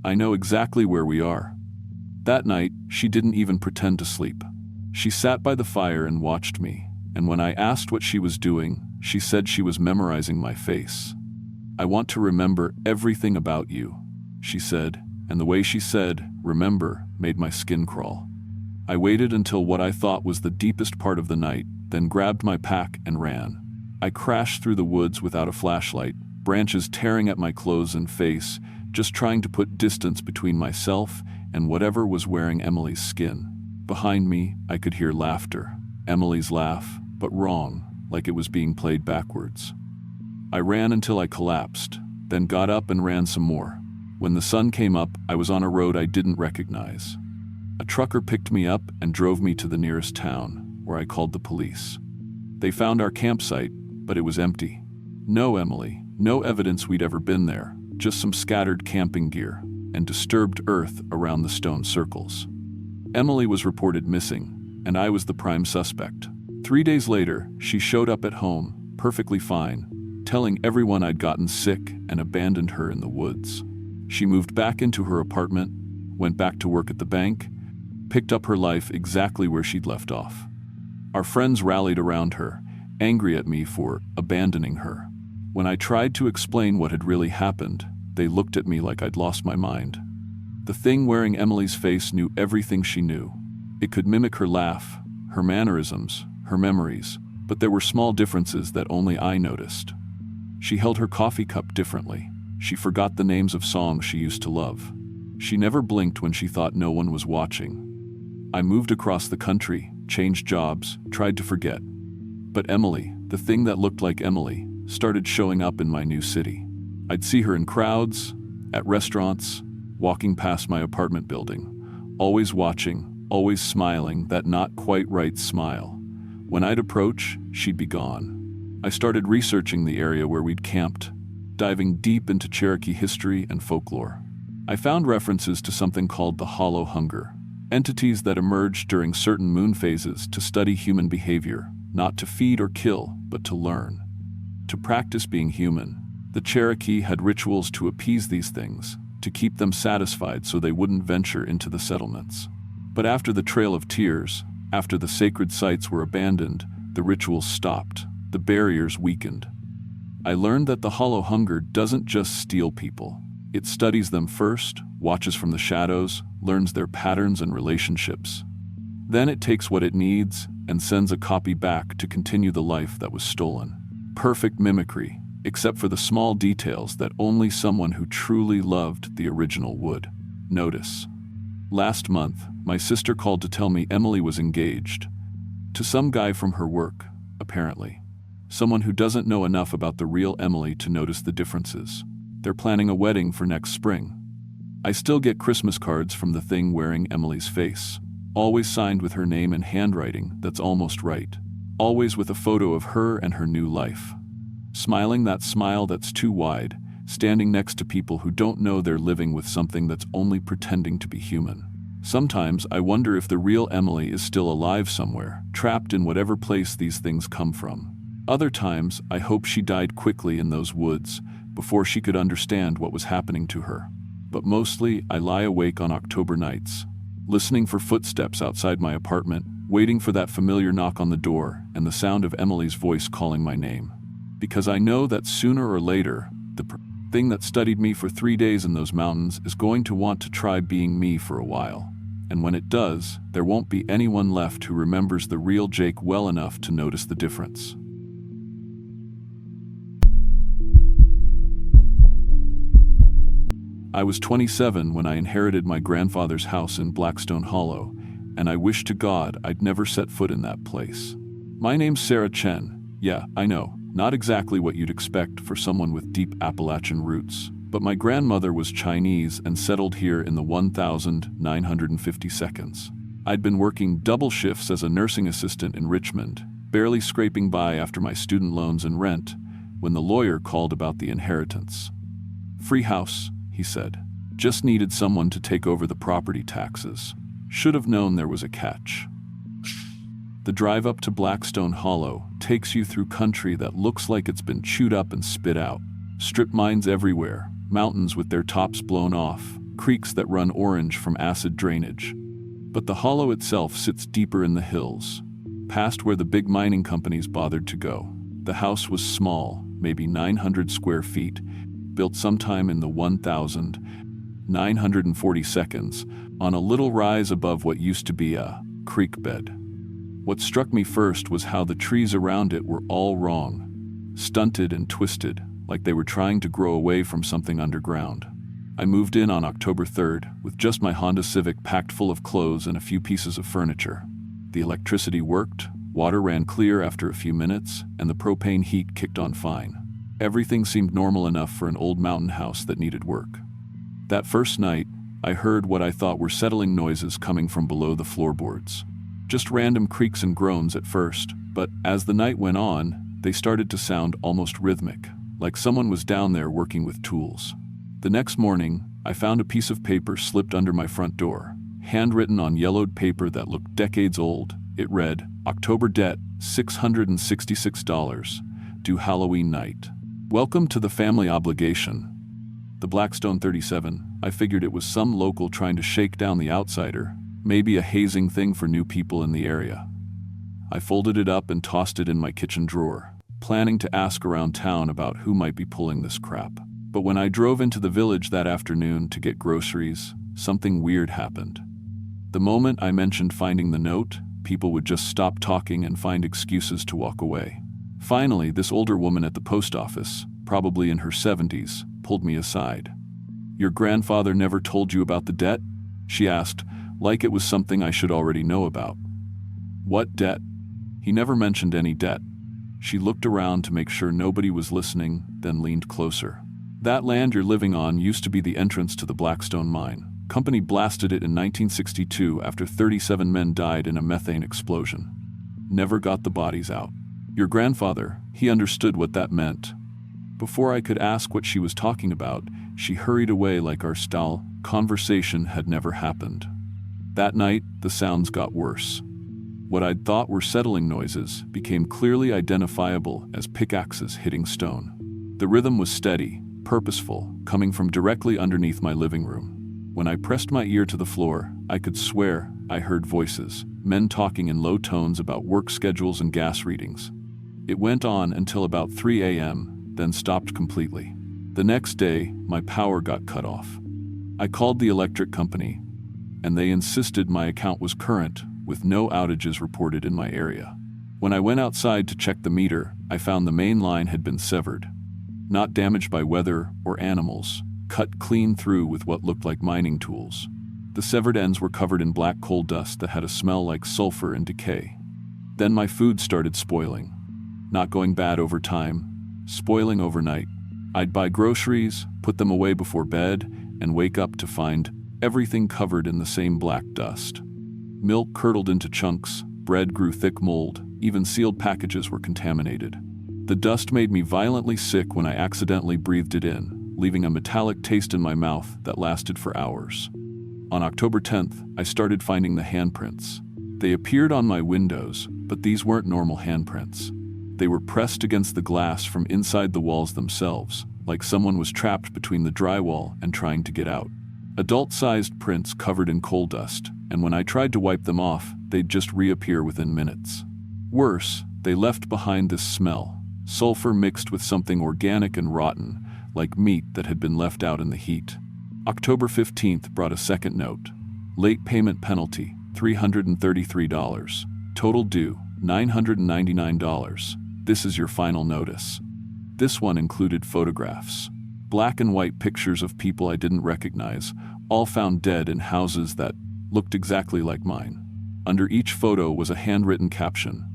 "I know exactly where we are." That night, she didn't even pretend to sleep. She sat by the fire and watched me, and when I asked what she was doing, she said she was memorizing my face. "I want to remember everything about you," she said, and the way she said, "remember," made my skin crawl. I waited until what I thought was the deepest part of the night, then grabbed my pack and ran. I crashed through the woods without a flashlight, branches tearing at my clothes and face, just trying to put distance between myself and whatever was wearing Emily's skin. Behind me, I could hear laughter. Emily's laugh, but wrong, like it was being played backwards. I ran until I collapsed, then got up and ran some more. When the sun came up, I was on a road I didn't recognize. A trucker picked me up and drove me to the nearest town, where I called the police. They found our campsite, but it was empty. No, Emily, no evidence we'd ever been there, just some scattered camping gear and disturbed earth around the stone circles. Emily was reported missing, and I was the prime suspect. 3 days later, she showed up at home, perfectly fine, telling everyone I'd gotten sick and abandoned her in the woods. She moved back into her apartment, went back to work at the bank, picked up her life exactly where she'd left off. Our friends rallied around her, angry at me for abandoning her. When I tried to explain what had really happened, they looked at me like I'd lost my mind. The thing wearing Emily's face knew everything she knew. It could mimic her laugh, her mannerisms, her memories, but there were small differences that only I noticed. She held her coffee cup differently. She forgot the names of songs she used to love. She never blinked when she thought no one was watching. I moved across the country, changed jobs, tried to forget. But Emily, the thing that looked like Emily, started showing up in my new city. I'd see her in crowds, at restaurants, walking past my apartment building, always watching, always smiling, that not quite right smile. When I'd approach, she'd be gone. I started researching the area where we'd camped, diving deep into Cherokee history and folklore. I found references to something called the Hollow Hunger, entities that emerged during certain moon phases to study human behavior, not to feed or kill, but to learn. To practice being human. The Cherokee had rituals to appease these things, to keep them satisfied so they wouldn't venture into the settlements. But after the Trail of Tears, after the sacred sites were abandoned, the rituals stopped, the barriers weakened. I learned that the Hollow Hunger doesn't just steal people. It studies them first, watches from the shadows, learns their patterns and relationships. Then it takes what it needs and sends a copy back to continue the life that was stolen. Perfect mimicry, except for the small details that only someone who truly loved the original would notice. Last month, my sister called to tell me Emily was engaged. To some guy from her work, apparently. Someone who doesn't know enough about the real Emily to notice the differences. They're planning a wedding for next spring. I still get Christmas cards from the thing wearing Emily's face, always signed with her name in handwriting that's almost right. Always with a photo of her and her new life. Smiling that smile that's too wide, standing next to people who don't know they're living with something that's only pretending to be human. Sometimes I wonder if the real Emily is still alive somewhere, trapped in whatever place these things come from. Other times, I hope she died quickly in those woods, before she could understand what was happening to her. But mostly, I lie awake on October nights, listening for footsteps outside my apartment, waiting for that familiar knock on the door and the sound of Emily's voice calling my name. Because I know that sooner or later, the thing that studied me for 3 days in those mountains is going to want to try being me for a while. And when it does, there won't be anyone left who remembers the real Jake well enough to notice the difference. I was 27 when I inherited my grandfather's house in Blackstone Hollow, and I wish to God I'd never set foot in that place. My name's Sarah Chen. Yeah, I know, not exactly what you'd expect for someone with deep Appalachian roots, but my grandmother was Chinese and settled here in the 1952. I'd been working double shifts as a nursing assistant in Richmond, barely scraping by after my student loans and rent, when the lawyer called about the inheritance. "Free house," he said. "Just needed someone to take over the property taxes. Should have known there was a catch." The drive up to Blackstone Hollow takes you through country that looks like it's been chewed up and spit out. Strip mines everywhere, mountains with their tops blown off, creeks that run orange from acid drainage. But the hollow itself sits deeper in the hills, past where the big mining companies bothered to go. The house was small, maybe 900 square feet, built sometime in the 1940s, on a little rise above what used to be a creek bed. What struck me first was how the trees around it were all wrong, stunted and twisted, like they were trying to grow away from something underground. I moved in on October 3rd, with just my Honda Civic packed full of clothes and a few pieces of furniture. The electricity worked, water ran clear after a few minutes, and the propane heat kicked on fine. Everything seemed normal enough for an old mountain house that needed work. That first night, I heard what I thought were settling noises coming from below the floorboards. Just random creaks and groans at first, but as the night went on, They started to sound almost rhythmic, like someone was down there working with tools. The next morning, I found a piece of paper slipped under my front door, handwritten on yellowed paper that looked decades old. It read, "October debt, $666, due Halloween night. Welcome to the family obligation." The Blackstone 37, I figured it was some local trying to shake down the outsider, maybe a hazing thing for new people in the area. I folded it up and tossed it in my kitchen drawer, planning to ask around town about who might be pulling this crap. But when I drove into the village that afternoon to get groceries, something weird happened. The moment I mentioned finding the note, people would just stop talking and find excuses to walk away. Finally, this older woman at the post office, probably in her 70s, pulled me aside. "Your grandfather never told you about the debt?" she asked, like it was something I should already know about. "What debt?" "He never mentioned any debt." She looked around to make sure nobody was listening, then leaned closer. "That land you're living on used to be the entrance to the Blackstone mine. Company blasted it in 1962 after 37 men died in a methane explosion. Never got the bodies out. Your grandfather, he understood what that meant." Before I could ask what she was talking about, she hurried away like our style conversation had never happened. That night, the sounds got worse. What I'd thought were settling noises became clearly identifiable as pickaxes hitting stone. The rhythm was steady, purposeful, coming from directly underneath my living room. When I pressed my ear to the floor, I could swear I heard voices, men talking in low tones about work schedules and gas readings. It went on until about 3 a.m., then stopped completely. The next day, my power got cut off. I called the electric company, and they insisted my account was current, with no outages reported in my area. When I went outside to check the meter, I found the main line had been severed. Not damaged by weather or animals, cut clean through with what looked like mining tools. The severed ends were covered in black coal dust that had a smell like sulfur and decay. Then my food started spoiling. Not going bad over time, spoiling overnight. I'd buy groceries, put them away before bed, and wake up to find everything covered in the same black dust. Milk curdled into chunks, bread grew thick mold, even sealed packages were contaminated. The dust made me violently sick when I accidentally breathed it in, leaving a metallic taste in my mouth that lasted for hours. On October 10th, I started finding the handprints. They appeared on my windows, but these weren't normal handprints. They were pressed against the glass from inside the walls themselves, like someone was trapped between the drywall and trying to get out. Adult-sized prints covered in coal dust, and when I tried to wipe them off, they'd just reappear within minutes. Worse, they left behind this smell, sulfur mixed with something organic and rotten, like meat that had been left out in the heat. October 15th brought a second note. Late payment penalty, $333. Total due, $999. This is your final notice. This one included photographs. Black and white pictures of people I didn't recognize, all found dead in houses that looked exactly like mine. Under each photo was a handwritten caption.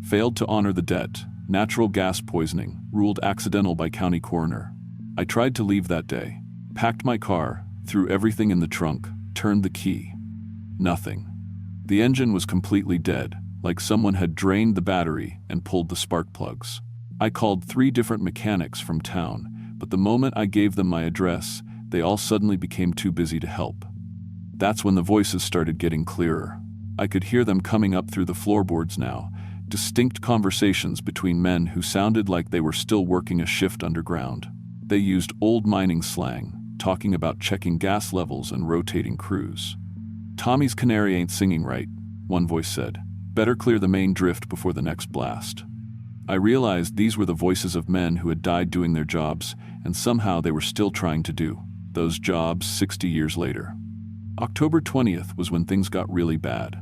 Failed to honor the debt, natural gas poisoning, ruled accidental by county coroner. I tried to leave that day. Packed my car, threw everything in the trunk, turned the key. Nothing. The engine was completely dead, like someone had drained the battery and pulled the spark plugs. I called 3 different mechanics from town, but the moment I gave them my address, they all suddenly became too busy to help. That's when the voices started getting clearer. I could hear them coming up through the floorboards now, distinct conversations between men who sounded like they were still working a shift underground. They used old mining slang, talking about checking gas levels and rotating crews. "Tommy's canary ain't singing right," one voice said. "Better clear the main drift before the next blast." I realized these were the voices of men who had died doing their jobs, and somehow they were still trying to do those jobs 60 years later. October 20th was when things got really bad.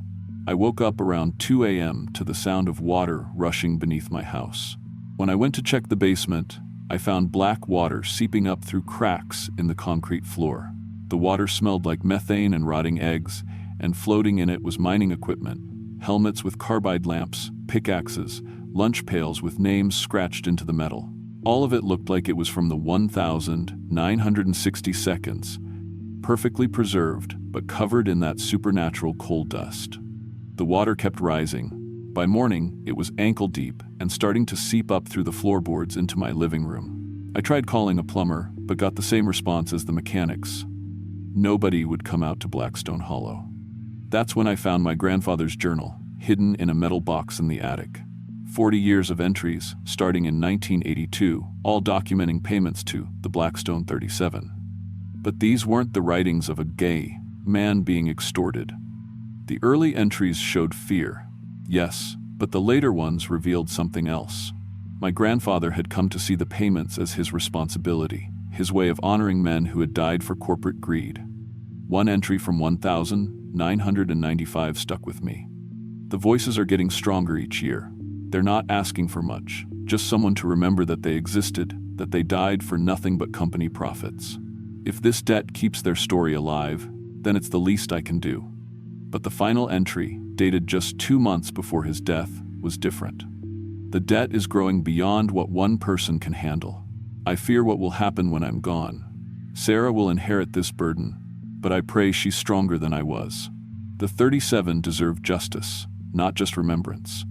I woke up around 2 a.m. to the sound of water rushing beneath my house. When I went to check the basement, I found black water seeping up through cracks in the concrete floor. The water smelled like methane and rotting eggs, and floating in it was mining equipment, helmets with carbide lamps, pickaxes, lunch pails with names scratched into the metal. All of it looked like it was from the 1960s, perfectly preserved, but covered in that supernatural coal dust. The water kept rising, By morning, it was ankle deep and starting to seep up through the floorboards into my living room. I tried calling a plumber, but got the same response as the mechanics. Nobody would come out to Blackstone Hollow. That's when I found my grandfather's journal, hidden in a metal box in the attic. 40 years of entries, starting in 1982, all documenting payments to the Blackstone 37. But these weren't the writings of a gay man being extorted. The early entries showed fear, yes, but the later ones revealed something else. My grandfather had come to see the payments as his responsibility, his way of honoring men who had died for corporate greed. One entry from 1,995 stuck with me. The voices are getting stronger each year. They're not asking for much, just someone to remember that they existed, that they died for nothing but company profits. If this debt keeps their story alive, then it's the least I can do. But the final entry, dated just 2 months before his death, was different. The debt is growing beyond what one person can handle. I fear what will happen when I'm gone. Sarah will inherit this burden, but I pray she's stronger than I was. The 37 deserve justice, not just remembrance.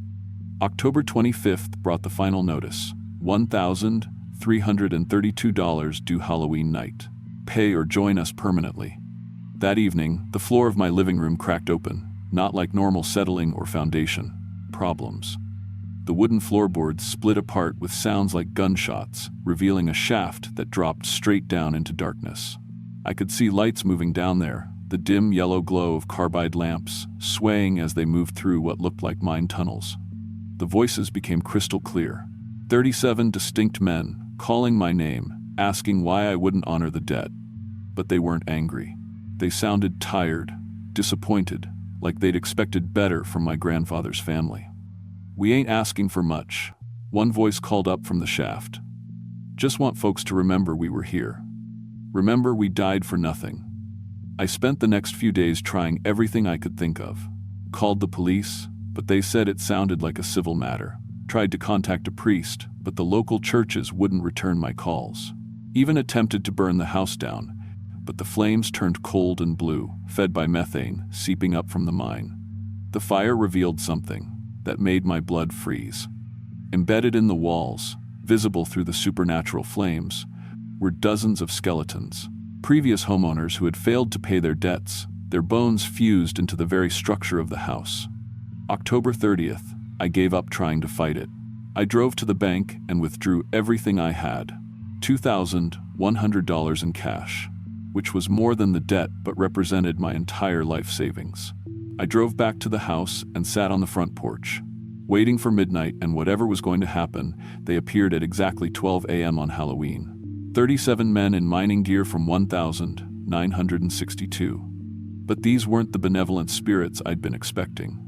October 25th brought the final notice, $1,332 due Halloween night. Pay or join us permanently. That evening, the floor of my living room cracked open, not like normal settling or foundation. Problems. The wooden floorboards split apart with sounds like gunshots, revealing a shaft that dropped straight down into darkness. I could see lights moving down there, the dim yellow glow of carbide lamps, swaying as they moved through what looked like mine tunnels. The voices became crystal clear. 37 distinct men, calling my name, asking why I wouldn't honor the debt. But they weren't angry. They sounded tired, disappointed, like they'd expected better from my grandfather's family. "We ain't asking for much," one voice called up from the shaft. "Just want folks to remember we were here. Remember we died for nothing." I spent the next few days trying everything I could think of. Called the police, but they said it sounded like a civil matter. Tried to contact a priest, but the local churches wouldn't return my calls. Even attempted to burn the house down, but the flames turned cold and blue, fed by methane seeping up from the mine. The fire revealed something that made my blood freeze. Embedded in the walls, visible through the supernatural flames, were dozens of skeletons. Previous homeowners who had failed to pay their debts, their bones fused into the very structure of the house. October 30th, I gave up trying to fight it. I drove to the bank and withdrew everything I had, $2,100 in cash, which was more than the debt but represented my entire life savings. I drove back to the house and sat on the front porch, waiting for midnight and whatever was going to happen. They appeared at exactly 12 a.m. on Halloween. 37 men in mining gear from 1,962. But these weren't the benevolent spirits I'd been expecting.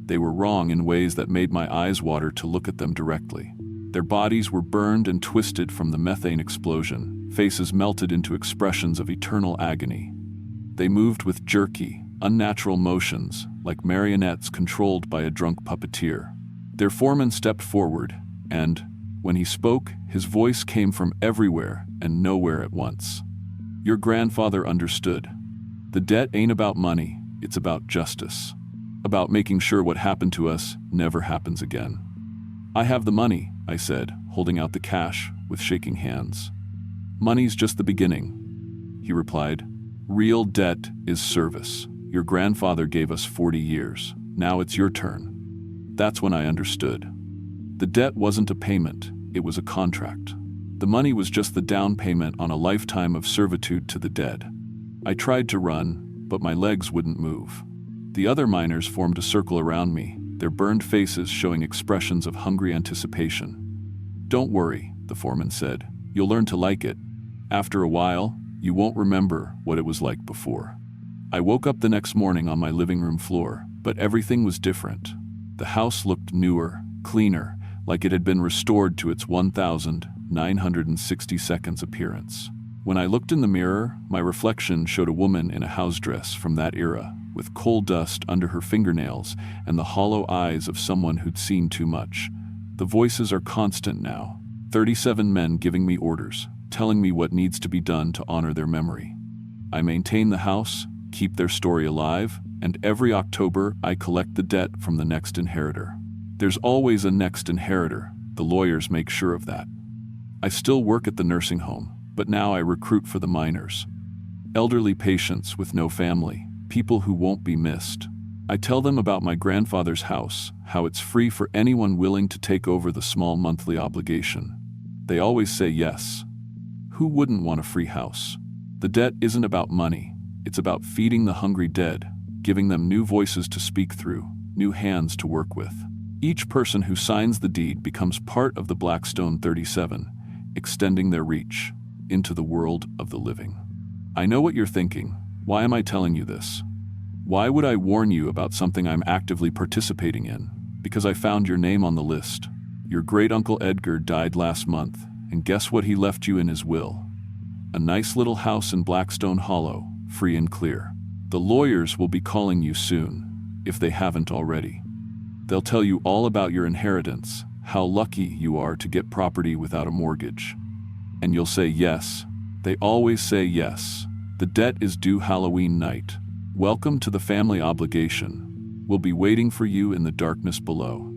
They were wrong in ways that made my eyes water to look at them directly. Their bodies were burned and twisted from the methane explosion, faces melted into expressions of eternal agony. They moved with jerky, unnatural motions, like marionettes controlled by a drunk puppeteer. Their foreman stepped forward, and, when he spoke, his voice came from everywhere and nowhere at once. "Your grandfather understood. The debt ain't about money, it's about justice. About making sure what happened to us never happens again." "I have the money," I said, holding out the cash with shaking hands. "Money's just the beginning," he replied. "Real debt is service. Your grandfather gave us 40 years. Now it's your turn." That's when I understood. The debt wasn't a payment, it was a contract. The money was just the down payment on a lifetime of servitude to the dead. I tried to run, but my legs wouldn't move. The other miners formed a circle around me, their burned faces showing expressions of hungry anticipation. "Don't worry," the foreman said. "You'll learn to like it. After a while, you won't remember what it was like before." I woke up the next morning on my living room floor, but everything was different. The house looked newer, cleaner, like it had been restored to its 1,960 seconds appearance. When I looked in the mirror, my reflection showed a woman in a house dress from that era, with coal dust under her fingernails and the hollow eyes of someone who'd seen too much. The voices are constant now, 37 men giving me orders, telling me what needs to be done to honor their memory. I maintain the house, keep their story alive, and every October I collect the debt from the next inheritor. There's always a next inheritor. The lawyers make sure of that. I still work at the nursing home, but now I recruit for the minors. Elderly patients with no family, people who won't be missed. I tell them about my grandfather's house, how it's free for anyone willing to take over the small monthly obligation. They always say yes. Who wouldn't want a free house? The debt isn't about money. It's about feeding the hungry dead, giving them new voices to speak through, new hands to work with. Each person who signs the deed becomes part of the Blackstone 37, extending their reach into the world of the living. I know what you're thinking. Why am I telling you this? Why would I warn you about something I'm actively participating in? Because I found your name on the list. Your great-uncle Edgar died last month, and guess what he left you in his will? A nice little house in Blackstone Hollow, free and clear. The lawyers will be calling you soon, if they haven't already. They'll tell you all about your inheritance, how lucky you are to get property without a mortgage. And you'll say yes. They always say yes. The debt is due Halloween night. Welcome to the family obligation. We'll be waiting for you in the darkness below.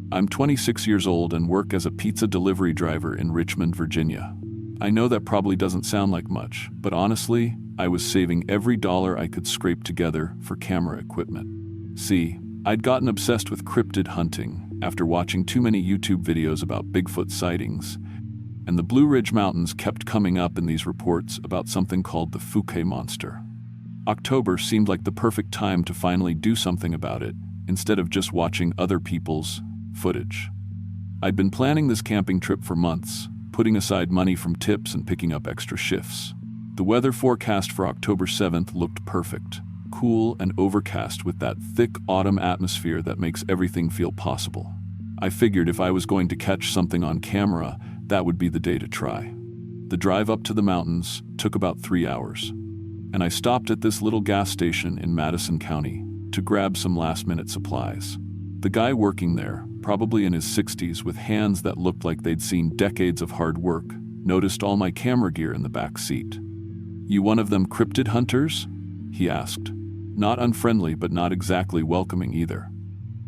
I'm 26 years old and work as a pizza delivery driver in Richmond, Virginia. I know that probably doesn't sound like much, but honestly, I was saving every dollar I could scrape together for camera equipment. See, I'd gotten obsessed with cryptid hunting after watching too many YouTube videos about Bigfoot sightings, and the Blue Ridge Mountains kept coming up in these reports about something called the foggy monster. October seemed like the perfect time to finally do something about it, instead of just watching other people's footage. I'd been planning this camping trip for months, putting aside money from tips and picking up extra shifts. The weather forecast for October 7th looked perfect, cool and overcast with that thick autumn atmosphere that makes everything feel possible. I figured if I was going to catch something on camera, that would be the day to try. The drive up to the mountains took about 3 hours, and I stopped at this little gas station in Madison County to grab some last-minute supplies. The guy working there, probably in his 60s with hands that looked like they'd seen decades of hard work, noticed all my camera gear in the back seat. "You one of them cryptid hunters?" he asked. Not unfriendly, but not exactly welcoming either.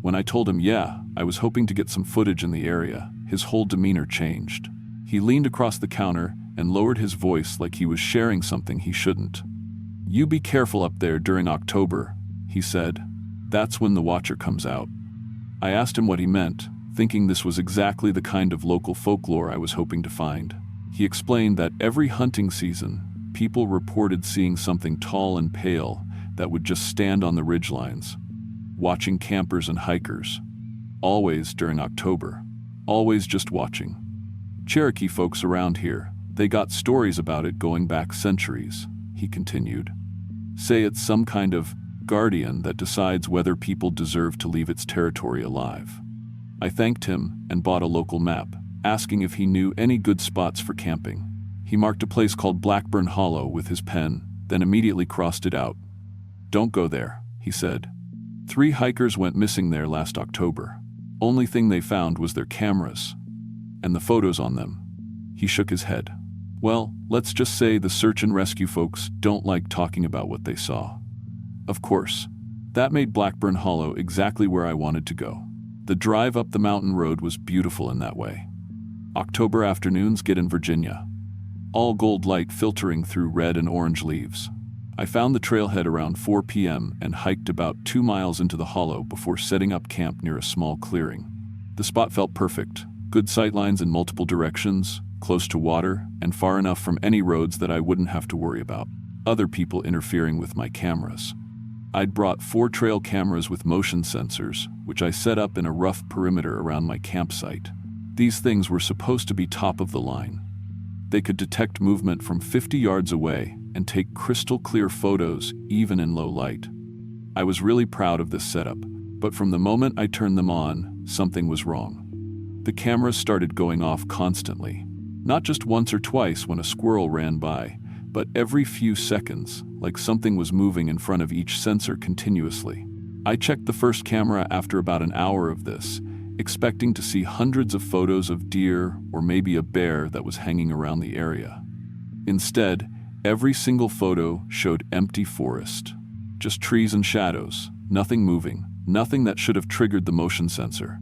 When I told him, yeah, I was hoping to get some footage in the area, his whole demeanor changed. He leaned across the counter and lowered his voice like he was sharing something he shouldn't. "You be careful up there during October," he said. "That's when the watcher comes out." I asked him what he meant, thinking this was exactly the kind of local folklore I was hoping to find. He explained that every hunting season, people reported seeing something tall and pale that would just stand on the ridgelines, watching campers and hikers. Always during October. Always just watching. Cherokee folks around here, they got stories about it going back centuries, he continued. Say it's some kind of guardian that decides whether people deserve to leave its territory alive. I thanked him and bought a local map, asking if he knew any good spots for camping. He marked a place called Blackburn Hollow with his pen, then immediately crossed it out. "Don't go there," he said. 3 hikers went missing there last October. Only thing they found was their cameras and the photos on them. He shook his head. Well, let's just say the search and rescue folks don't like talking about what they saw. Of course, that made Blackburn Hollow exactly where I wanted to go. The drive up the mountain road was beautiful in that way. October afternoons get in Virginia. All gold light filtering through red and orange leaves. I found the trailhead around 4 p.m. and hiked about 2 miles into the hollow before setting up camp near a small clearing. The spot felt perfect. Good sightlines in multiple directions, close to water, and far enough from any roads that I wouldn't have to worry about other people interfering with my cameras. I'd brought 4 trail cameras with motion sensors, which I set up in a rough perimeter around my campsite. These things were supposed to be top of the line. They could detect movement from 50 yards away and take crystal clear photos even in low light. I was really proud of this setup, but from the moment I turned them on, something was wrong. The cameras started going off constantly, not just once or twice when a squirrel ran by, but every few seconds, like something was moving in front of each sensor continuously. I checked the first camera after about an hour of this, expecting to see hundreds of photos of deer or maybe a bear that was hanging around the area. Instead, every single photo showed empty forest. Just trees and shadows, nothing moving, nothing that should have triggered the motion sensor.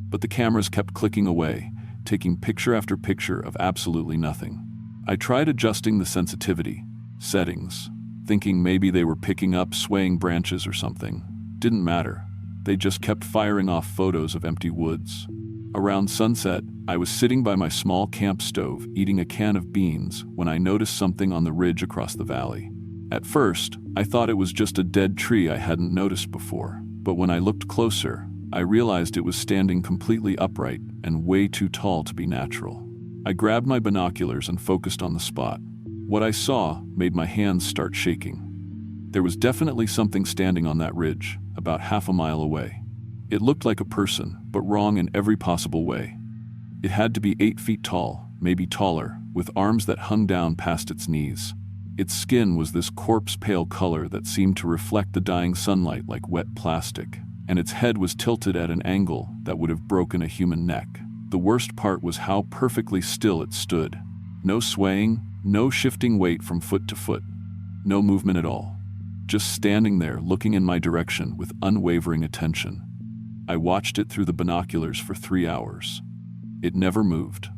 But the cameras kept clicking away, taking picture after picture of absolutely nothing. I tried adjusting the sensitivity, settings, thinking maybe they were picking up swaying branches or something. Didn't matter. They just kept firing off photos of empty woods. Around sunset, I was sitting by my small camp stove eating a can of beans when I noticed something on the ridge across the valley. At first, I thought it was just a dead tree I hadn't noticed before, but when I looked closer, I realized it was standing completely upright and way too tall to be natural. I grabbed my binoculars and focused on the spot. What I saw made my hands start shaking. There was definitely something standing on that ridge, about half a mile away. It looked like a person, but wrong in every possible way. It had to be 8 feet tall, maybe taller, with arms that hung down past its knees. Its skin was this corpse-pale color that seemed to reflect the dying sunlight like wet plastic, and its head was tilted at an angle that would have broken a human neck. The worst part was how perfectly still it stood. No swaying, no shifting weight from foot to foot, no movement at all. Just standing there looking in my direction with unwavering attention. I watched it through the binoculars for 3 hours. It never moved.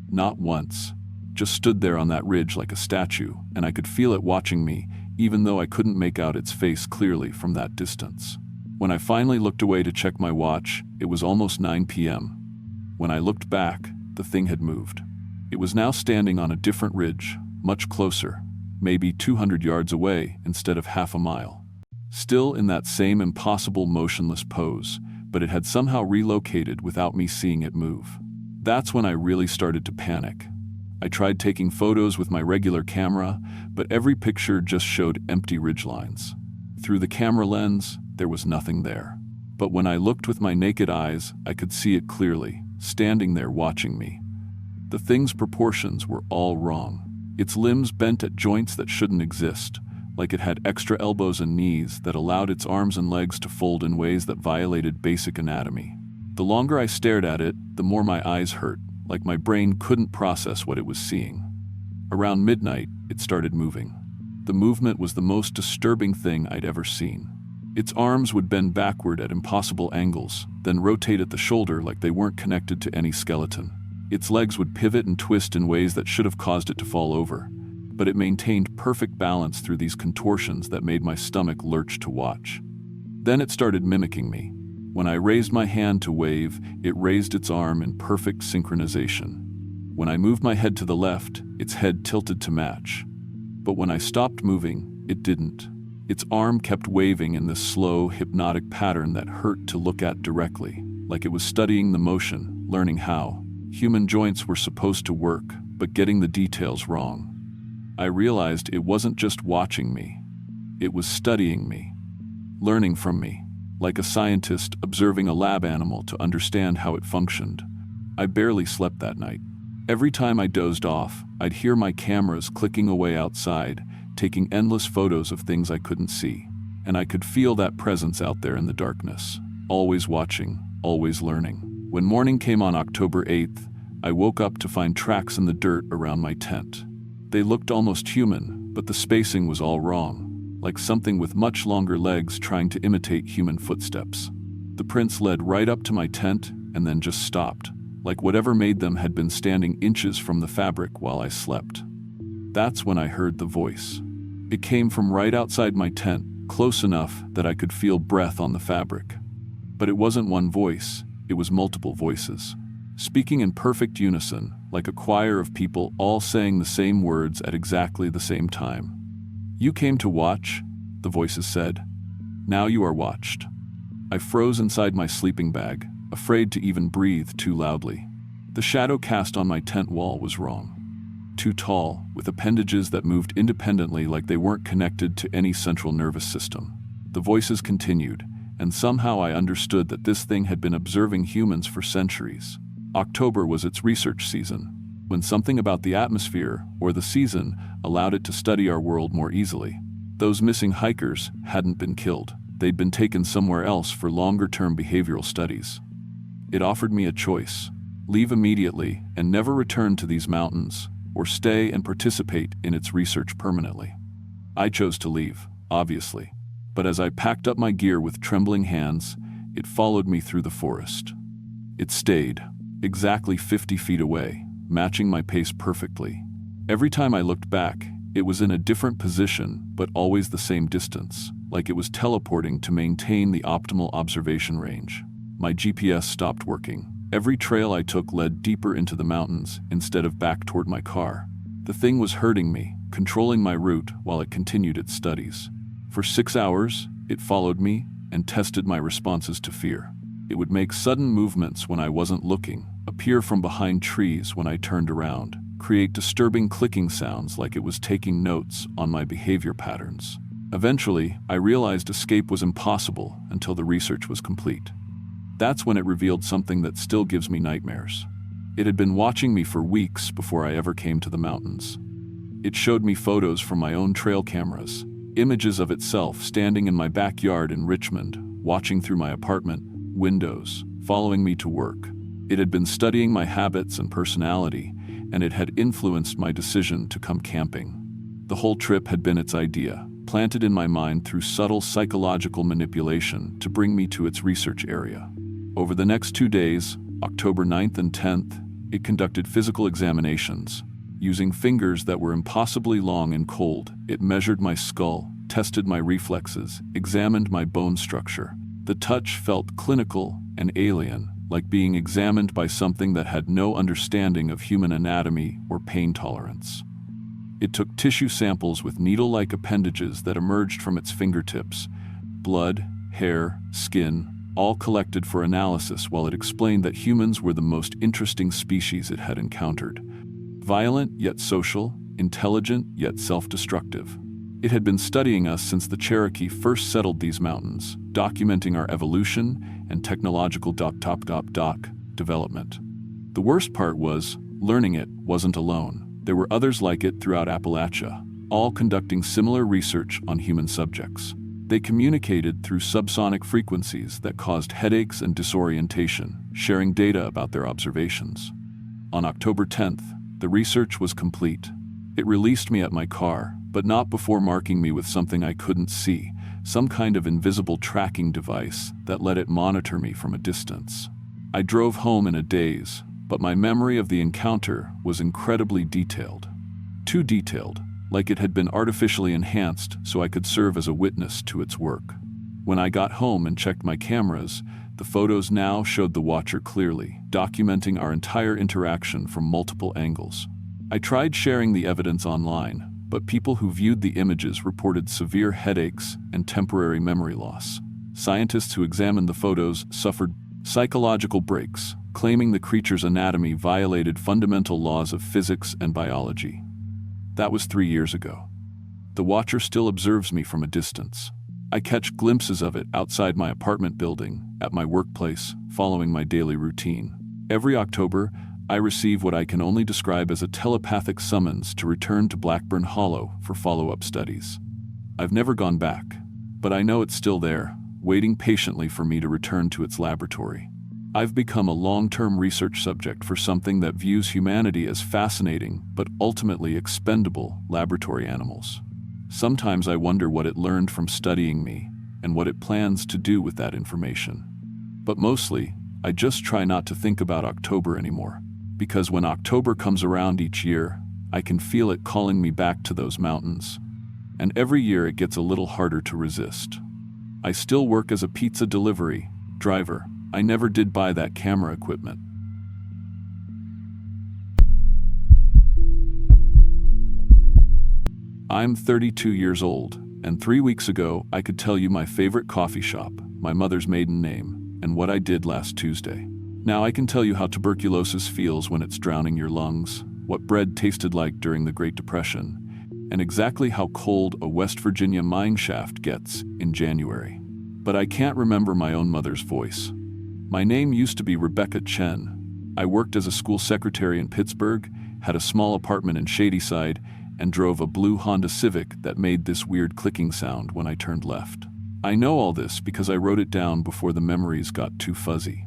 Not once. Just stood there on that ridge like a statue, and I could feel it watching me, even though I couldn't make out its face clearly from that distance. When I finally looked away to check my watch, it was almost 9 p.m. When I looked back, the thing had moved. It was now standing on a different ridge, much closer, maybe 200 yards away instead of half a mile. Still in that same impossible motionless pose, but it had somehow relocated without me seeing it move. That's when I really started to panic. I tried taking photos with my regular camera, but every picture just showed empty ridgelines. Through the camera lens, there was nothing there. But when I looked with my naked eyes, I could see it clearly, standing there watching me. The thing's proportions were all wrong. Its limbs bent at joints that shouldn't exist, like it had extra elbows and knees that allowed its arms and legs to fold in ways that violated basic anatomy. The longer I stared at it, the more my eyes hurt, like my brain couldn't process what it was seeing. Around midnight, it started moving. The movement was the most disturbing thing I'd ever seen. Its arms would bend backward at impossible angles, then rotate at the shoulder like they weren't connected to any skeleton. Its legs would pivot and twist in ways that should have caused it to fall over, but it maintained perfect balance through these contortions that made my stomach lurch to watch. Then it started mimicking me. When I raised my hand to wave, it raised its arm in perfect synchronization. When I moved my head to the left, its head tilted to match. But when I stopped moving, it didn't. Its arm kept waving in this slow, hypnotic pattern that hurt to look at directly, like it was studying the motion, learning how human joints were supposed to work, but getting the details wrong. I realized it wasn't just watching me. It was studying me, learning from me, like a scientist observing a lab animal to understand how it functioned. I barely slept that night. Every time I dozed off, I'd hear my cameras clicking away outside, taking endless photos of things I couldn't see. And I could feel that presence out there in the darkness, always watching, always learning. When morning came on October 8th, I woke up to find tracks in the dirt around my tent. They looked almost human, but the spacing was all wrong, like something with much longer legs trying to imitate human footsteps. The prints led right up to my tent and then just stopped, like whatever made them had been standing inches from the fabric while I slept. That's when I heard the voice. It came from right outside my tent, close enough that I could feel breath on the fabric. But it wasn't one voice, it was multiple voices, speaking in perfect unison, like a choir of people all saying the same words at exactly the same time. "You came to watch," the voices said. "Now you are watched." I froze inside my sleeping bag, afraid to even breathe too loudly. The shadow cast on my tent wall was wrong. Too tall, with appendages that moved independently like they weren't connected to any central nervous system. The voices continued, and somehow I understood that this thing had been observing humans for centuries. October was its research season, when something about the atmosphere, or the season, allowed it to study our world more easily. Those missing hikers hadn't been killed. They'd been taken somewhere else for longer-term behavioral studies. It offered me a choice: leave immediately and never return to these mountains, or stay and participate in its research permanently. I chose to leave, obviously. But as I packed up my gear with trembling hands, it followed me through the forest. It stayed, exactly 50 feet away, matching my pace perfectly. Every time I looked back, it was in a different position, but always the same distance, like it was teleporting to maintain the optimal observation range. My GPS stopped working. Every trail I took led deeper into the mountains instead of back toward my car. The thing was hurting me, controlling my route while it continued its studies. For 6 hours, it followed me and tested my responses to fear. It would make sudden movements when I wasn't looking, appear from behind trees when I turned around, create disturbing clicking sounds like it was taking notes on my behavior patterns. Eventually, I realized escape was impossible until the research was complete. That's when it revealed something that still gives me nightmares. It had been watching me for weeks before I ever came to the mountains. It showed me photos from my own trail cameras, images of itself standing in my backyard in Richmond, watching through my apartment windows, following me to work. It had been studying my habits and personality, and it had influenced my decision to come camping. The whole trip had been its idea, planted in my mind through subtle psychological manipulation to bring me to its research area. Over the next 2 days, October 9th and 10th, it conducted physical examinations. Using fingers that were impossibly long and cold, it measured my skull, tested my reflexes, examined my bone structure. The touch felt clinical and alien, like being examined by something that had no understanding of human anatomy or pain tolerance. It took tissue samples with needle-like appendages that emerged from its fingertips, blood, hair, skin, all collected for analysis while it explained that humans were the most interesting species it had encountered. Violent yet social, intelligent yet self-destructive. It had been studying us since the Cherokee first settled these mountains, documenting our evolution and technological development. The worst part was, learning it wasn't alone. There were others like it throughout Appalachia, all conducting similar research on human subjects. They communicated through subsonic frequencies that caused headaches and disorientation, sharing data about their observations. On October 10th, the research was complete. It released me at my car, but not before marking me with something I couldn't see, some kind of invisible tracking device that let it monitor me from a distance. I drove home in a daze, but my memory of the encounter was incredibly detailed. Too detailed, like it had been artificially enhanced so I could serve as a witness to its work. When I got home and checked my cameras, the photos now showed the watcher clearly, documenting our entire interaction from multiple angles. I tried sharing the evidence online, but people who viewed the images reported severe headaches and temporary memory loss. Scientists who examined the photos suffered psychological breaks, claiming the creature's anatomy violated fundamental laws of physics and biology. That was 3 years ago. The watcher still observes me from a distance. I catch glimpses of it outside my apartment building, at my workplace, following my daily routine. Every October, I receive what I can only describe as a telepathic summons to return to Blackburn Hollow for follow-up studies. I've never gone back, but I know it's still there, waiting patiently for me to return to its laboratory. I've become a long-term research subject for something that views humanity as fascinating but ultimately expendable laboratory animals. Sometimes I wonder what it learned from studying me and what it plans to do with that information. But mostly, I just try not to think about October anymore, because when October comes around each year, I can feel it calling me back to those mountains. And every year it gets a little harder to resist. I still work as a pizza delivery driver. I never did buy that camera equipment. I'm 32 years old, and 3 weeks ago I could tell you my favorite coffee shop, my mother's maiden name, and what I did last Tuesday. Now I can tell you how tuberculosis feels when it's drowning your lungs, what bread tasted like during the Great Depression, and exactly how cold a West Virginia mine shaft gets in January. But I can't remember my own mother's voice. My name used to be Rebecca Chen. I worked as a school secretary in Pittsburgh, had a small apartment in Shadyside, and drove a blue Honda Civic that made this weird clicking sound when I turned left. I know all this because I wrote it down before the memories got too fuzzy.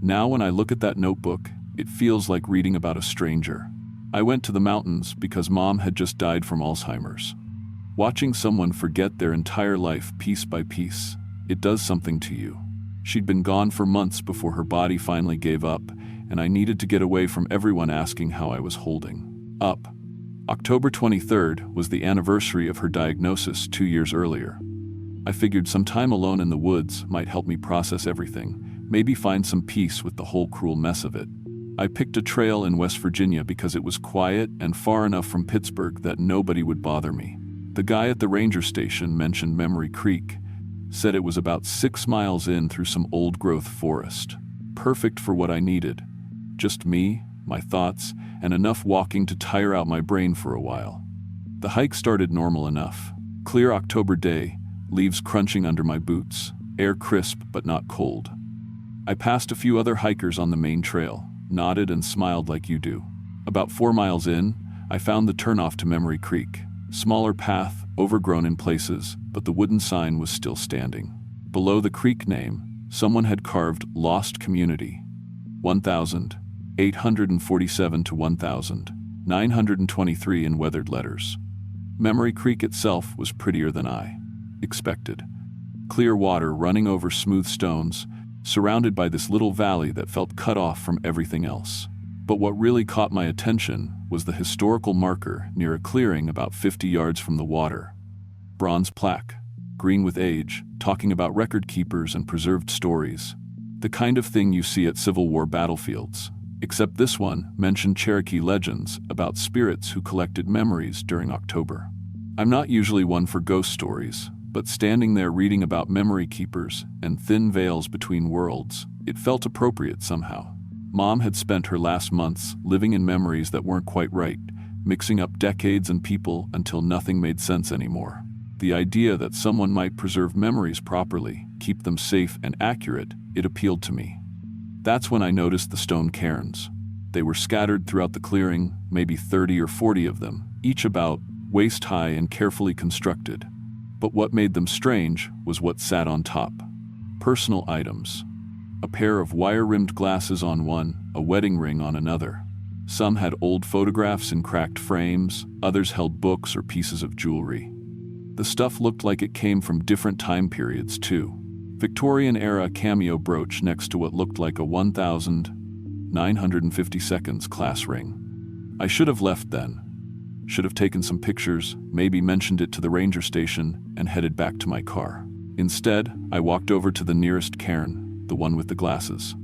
Now when I look at that notebook, it feels like reading about a stranger. I went to the mountains because Mom had just died from Alzheimer's. Watching someone forget their entire life piece by piece, it does something to you. She'd been gone for months before her body finally gave up, and I needed to get away from everyone asking how I was holding up. October 23rd was the anniversary of her diagnosis 2 years earlier. I figured some time alone in the woods might help me process everything, maybe find some peace with the whole cruel mess of it. I picked a trail in West Virginia because it was quiet and far enough from Pittsburgh that nobody would bother me. The guy at the ranger station mentioned Memory Creek, said it was about 6 miles in through some old-growth forest. Perfect for what I needed. Just me, my thoughts, and enough walking to tire out my brain for a while. The hike started normal enough. Clear October day, leaves crunching under my boots, air crisp but not cold. I passed a few other hikers on the main trail, nodded and smiled like you do. About 4 miles in, I found the turnoff to Memory Creek. Smaller path, overgrown in places, but the wooden sign was still standing. Below the creek name, someone had carved Lost Community. 1,847 to 1,923 in weathered letters. Memory Creek itself was prettier than I expected. Clear water running over smooth stones, surrounded by this little valley that felt cut off from everything else. But what really caught my attention was the historical marker near a clearing about 50 yards from the water. Bronze plaque, green with age, talking about record keepers and preserved stories. The kind of thing you see at Civil War battlefields. Except this one mentioned Cherokee legends about spirits who collected memories during October. I'm not usually one for ghost stories, but standing there reading about memory keepers and thin veils between worlds, it felt appropriate somehow. Mom had spent her last months living in memories that weren't quite right, mixing up decades and people until nothing made sense anymore. The idea that someone might preserve memories properly, keep them safe and accurate, it appealed to me. That's when I noticed the stone cairns. They were scattered throughout the clearing, maybe 30 or 40 of them, each about waist high and carefully constructed. But what made them strange was what sat on top. Personal items. A pair of wire-rimmed glasses on one, a wedding ring on another. Some had old photographs in cracked frames, others held books or pieces of jewelry. The stuff looked like it came from different time periods, too. Victorian-era cameo brooch next to what looked like a 1,950 seconds class ring. I should have left then. Should have taken some pictures, maybe mentioned it to the ranger station, and headed back to my car. Instead, I walked over to the nearest cairn, the one with the glasses.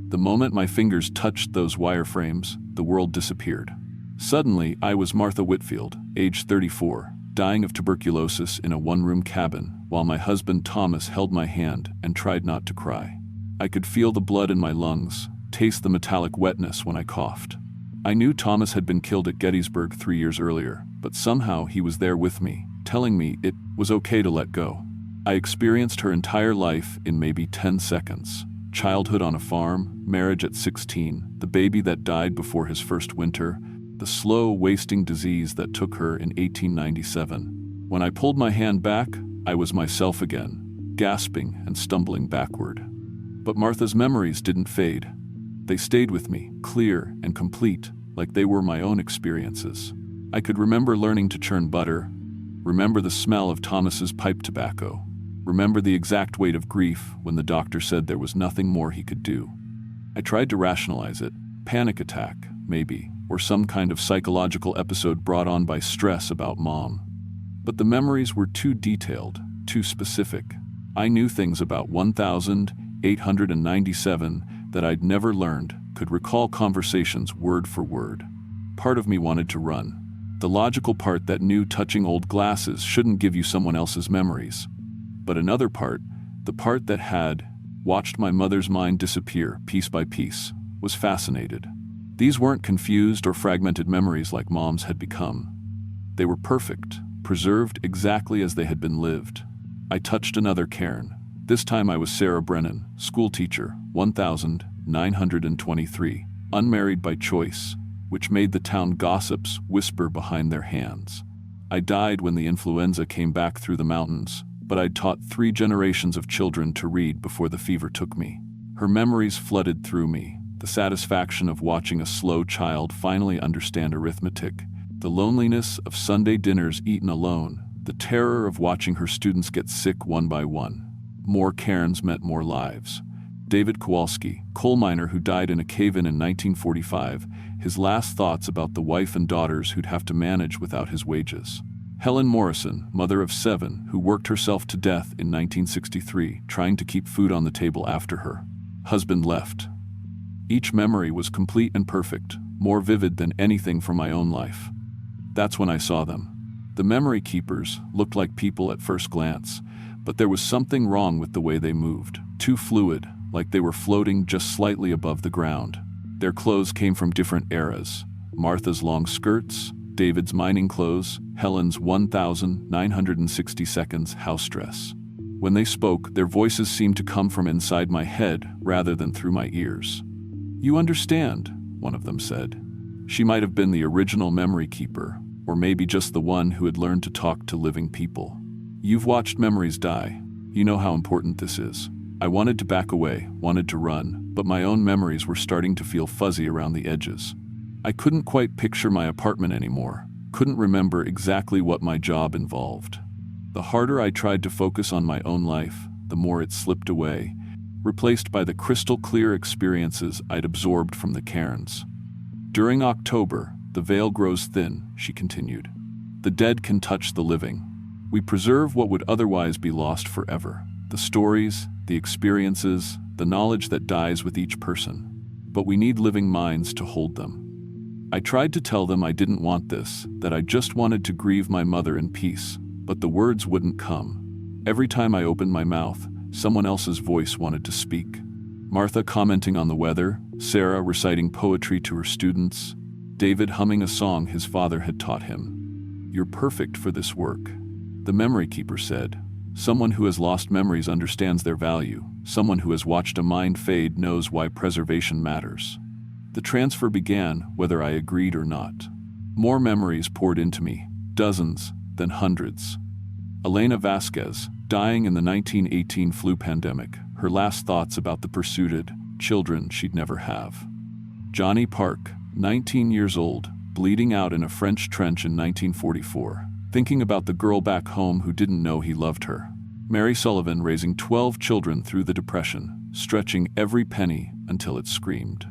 The moment my fingers touched those wireframes, the world disappeared. Suddenly, I was Martha Whitfield, age 34, dying of tuberculosis in a one-room cabin, while my husband Thomas held my hand and tried not to cry. I could feel the blood in my lungs, taste the metallic wetness when I coughed. I knew Thomas had been killed at Gettysburg 3 years earlier, but somehow he was there with me, telling me it was okay to let go. I experienced her entire life in maybe 10 seconds. Childhood on a farm, marriage at 16, the baby that died before his first winter, the slow, wasting disease that took her in 1897. When I pulled my hand back, I was myself again, gasping and stumbling backward. But Martha's memories didn't fade. They stayed with me, clear and complete, like they were my own experiences. I could remember learning to churn butter, remember the smell of Thomas's pipe tobacco, remember the exact weight of grief when the doctor said there was nothing more he could do. I tried to rationalize it. Panic attack, maybe, or some kind of psychological episode brought on by stress about Mom. But the memories were too detailed, too specific. I knew things about 1,897 that I'd never learned, could recall conversations word for word. Part of me wanted to run. The logical part that knew touching old glasses shouldn't give you someone else's memories. But another part, the part that had watched my mother's mind disappear piece by piece, was fascinated. These weren't confused or fragmented memories like Mom's had become. They were perfect, preserved exactly as they had been lived. I touched another cairn. This time I was Sarah Brennan, schoolteacher, 1,923, unmarried by choice, which made the town gossips whisper behind their hands. I died when the influenza came back through the mountains, but I'd taught 3 generations of children to read before the fever took me. Her memories flooded through me, the satisfaction of watching a slow child finally understand arithmetic, the loneliness of Sunday dinners eaten alone, The terror of watching her students get sick one by one. More cairns meant more lives. David Kowalski, coal miner who died in a cave-in 1945, his last thoughts about the wife and daughters who'd have to manage without his wages. Helen Morrison, mother of 7, who worked herself to death in 1963, trying to keep food on the table after her husband left. Each memory was complete and perfect, more vivid than anything from my own life. That's when I saw them. The memory keepers looked like people at first glance, but there was something wrong with the way they moved. Too fluid, like they were floating just slightly above the ground. Their clothes came from different eras. Martha's long skirts, David's mining clothes, Helen's 1,960 seconds house dress. When they spoke, their voices seemed to come from inside my head rather than through my ears. "You understand," one of them said. She might have been the original memory keeper, or maybe just the one who had learned to talk to living people. "You've watched memories die. You know how important this is." I wanted to back away, wanted to run, but my own memories were starting to feel fuzzy around the edges. I couldn't quite picture my apartment anymore, couldn't remember exactly what my job involved. The harder I tried to focus on my own life, the more it slipped away, replaced by the crystal-clear experiences I'd absorbed from the cairns. "During October, the veil grows thin," she continued. "The dead can touch the living. We preserve what would otherwise be lost forever. The stories, the experiences, the knowledge that dies with each person. But we need living minds to hold them." I tried to tell them I didn't want this, that I just wanted to grieve my mother in peace, but the words wouldn't come. Every time I opened my mouth, someone else's voice wanted to speak. Martha commenting on the weather, Sarah reciting poetry to her students, David humming a song his father had taught him. "You're perfect for this work," the memory keeper said. "Someone who has lost memories understands their value. Someone who has watched a mind fade knows why preservation matters." The transfer began, whether I agreed or not. More memories poured into me, dozens, then hundreds. Elena Vasquez, dying in the 1918 flu pandemic, her last thoughts about the pursued children she'd never have. Johnny Park, 19 years old, bleeding out in a French trench in 1944, thinking about the girl back home who didn't know he loved her. Mary Sullivan raising 12 children through the Depression, stretching every penny until it screamed.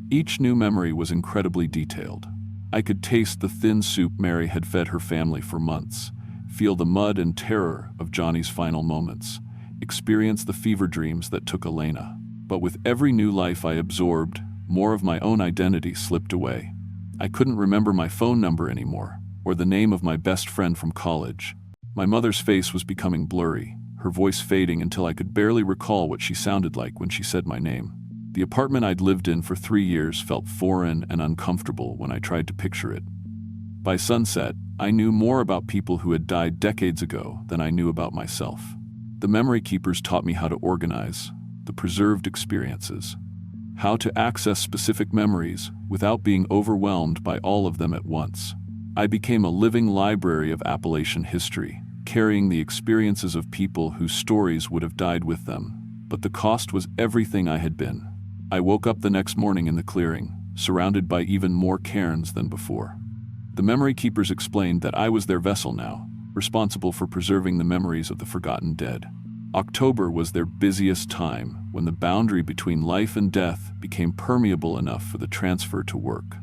Each new memory was incredibly detailed. I could taste the thin soup Mary had fed her family for months, feel the mud and terror of Johnny's final moments, experience the fever dreams that took Elena. But with every new life I absorbed, more of my own identity slipped away. I couldn't remember my phone number anymore, or the name of my best friend from college. My mother's face was becoming blurry, her voice fading until I could barely recall what she sounded like when she said my name. The apartment I'd lived in for 3 years felt foreign and uncomfortable when I tried to picture it. By sunset, I knew more about people who had died decades ago than I knew about myself. The memory keepers taught me how to organize the preserved experiences, how to access specific memories without being overwhelmed by all of them at once. I became a living library of Appalachian history, carrying the experiences of people whose stories would have died with them, but the cost was everything I had been. I woke up the next morning in the clearing, surrounded by even more cairns than before. The memory keepers explained that I was their vessel now, responsible for preserving the memories of the forgotten dead. October was their busiest time, when the boundary between life and death became permeable enough for the transfer to work.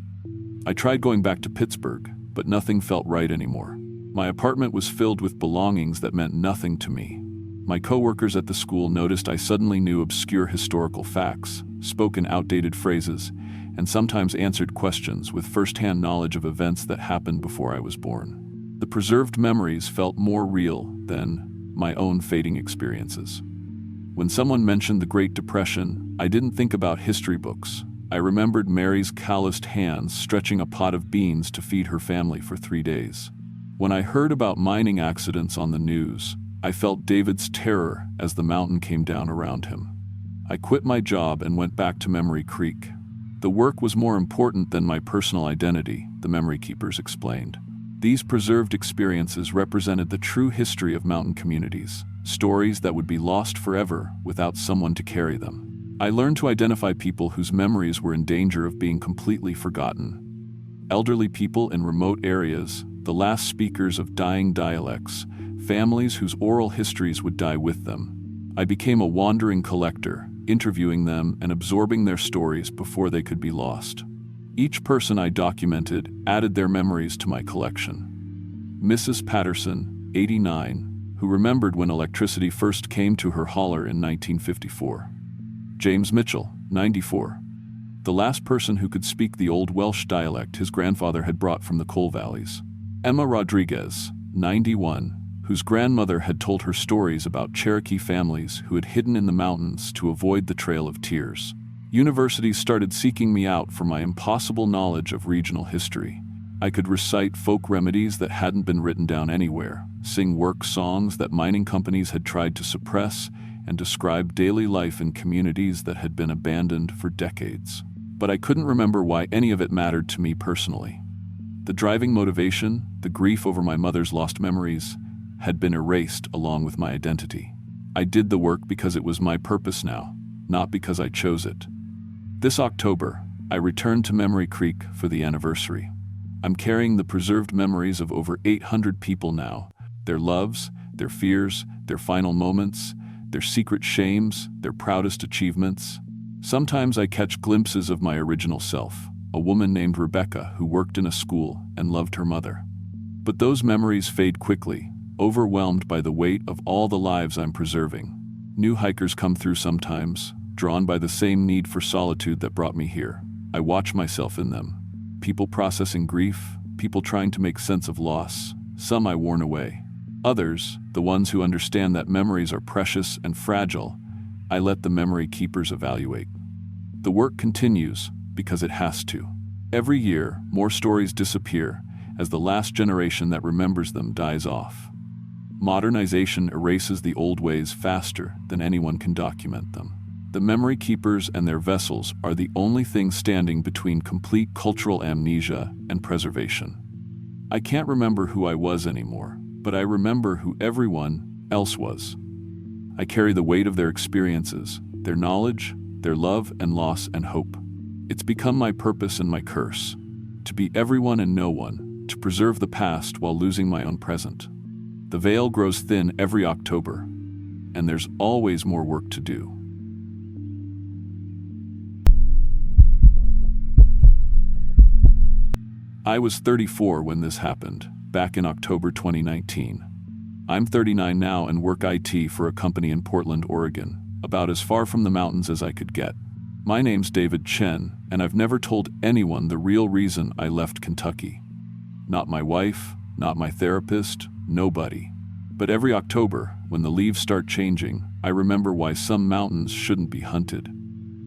I tried going back to Pittsburgh, but nothing felt right anymore. My apartment was filled with belongings that meant nothing to me. My coworkers at the school noticed I suddenly knew obscure historical facts, spoke in outdated phrases, and sometimes answered questions with first-hand knowledge of events that happened before I was born. The preserved memories felt more real than my own fading experiences. When someone mentioned the Great Depression, I didn't think about history books. I remembered Mary's calloused hands stretching a pot of beans to feed her family for 3 days. When I heard about mining accidents on the news, I felt David's terror as the mountain came down around him. I quit my job and went back to Memory Creek. The work was more important than my personal identity, the memory keepers explained. These preserved experiences represented the true history of mountain communities, stories that would be lost forever without someone to carry them. I learned to identify people whose memories were in danger of being completely forgotten. Elderly people in remote areas, the last speakers of dying dialects, families whose oral histories would die with them. I became a wandering collector, interviewing them and absorbing their stories before they could be lost. Each person I documented added their memories to my collection. Mrs. Patterson, 89, who remembered when electricity first came to her holler in 1954. James Mitchell, 94. The last person who could speak the old Welsh dialect his grandfather had brought from the coal valleys. Emma Rodriguez, 91, whose grandmother had told her stories about Cherokee families who had hidden in the mountains to avoid the Trail of Tears. Universities started seeking me out for my impossible knowledge of regional history. I could recite folk remedies that hadn't been written down anywhere, sing work songs that mining companies had tried to suppress, and describe daily life in communities that had been abandoned for decades. But I couldn't remember why any of it mattered to me personally. The driving motivation, the grief over my mother's lost memories, had been erased along with my identity. I did the work because it was my purpose now, not because I chose it. This October, I returned to Memory Creek for the anniversary. I'm carrying the preserved memories of over 800 people now, their loves, their fears, their final moments, their secret shames, their proudest achievements. Sometimes I catch glimpses of my original self, a woman named Rebecca who worked in a school and loved her mother. But those memories fade quickly, overwhelmed by the weight of all the lives I'm preserving. New hikers come through sometimes, drawn by the same need for solitude that brought me here. I watch myself in them. People processing grief, people trying to make sense of loss. Some I warn away. Others, the ones who understand that memories are precious and fragile, I let the memory keepers evaluate. The work continues because it has to. Every year, more stories disappear as the last generation that remembers them dies off. Modernization erases the old ways faster than anyone can document them. The memory keepers and their vessels are the only thing standing between complete cultural amnesia and preservation. I can't remember who I was anymore, but I remember who everyone else was. I carry the weight of their experiences, their knowledge, their love and loss and hope. It's become my purpose and my curse, to be everyone and no one, to preserve the past while losing my own present. The veil grows thin every October, and there's always more work to do. I was 34 when this happened, back in October 2019. I'm 39 now and work IT for a company in Portland, Oregon, about as far from the mountains as I could get. My name's David Chen, and I've never told anyone the real reason I left Kentucky. Not my wife, not my therapist, nobody. But every October, when the leaves start changing, I remember why some mountains shouldn't be hunted.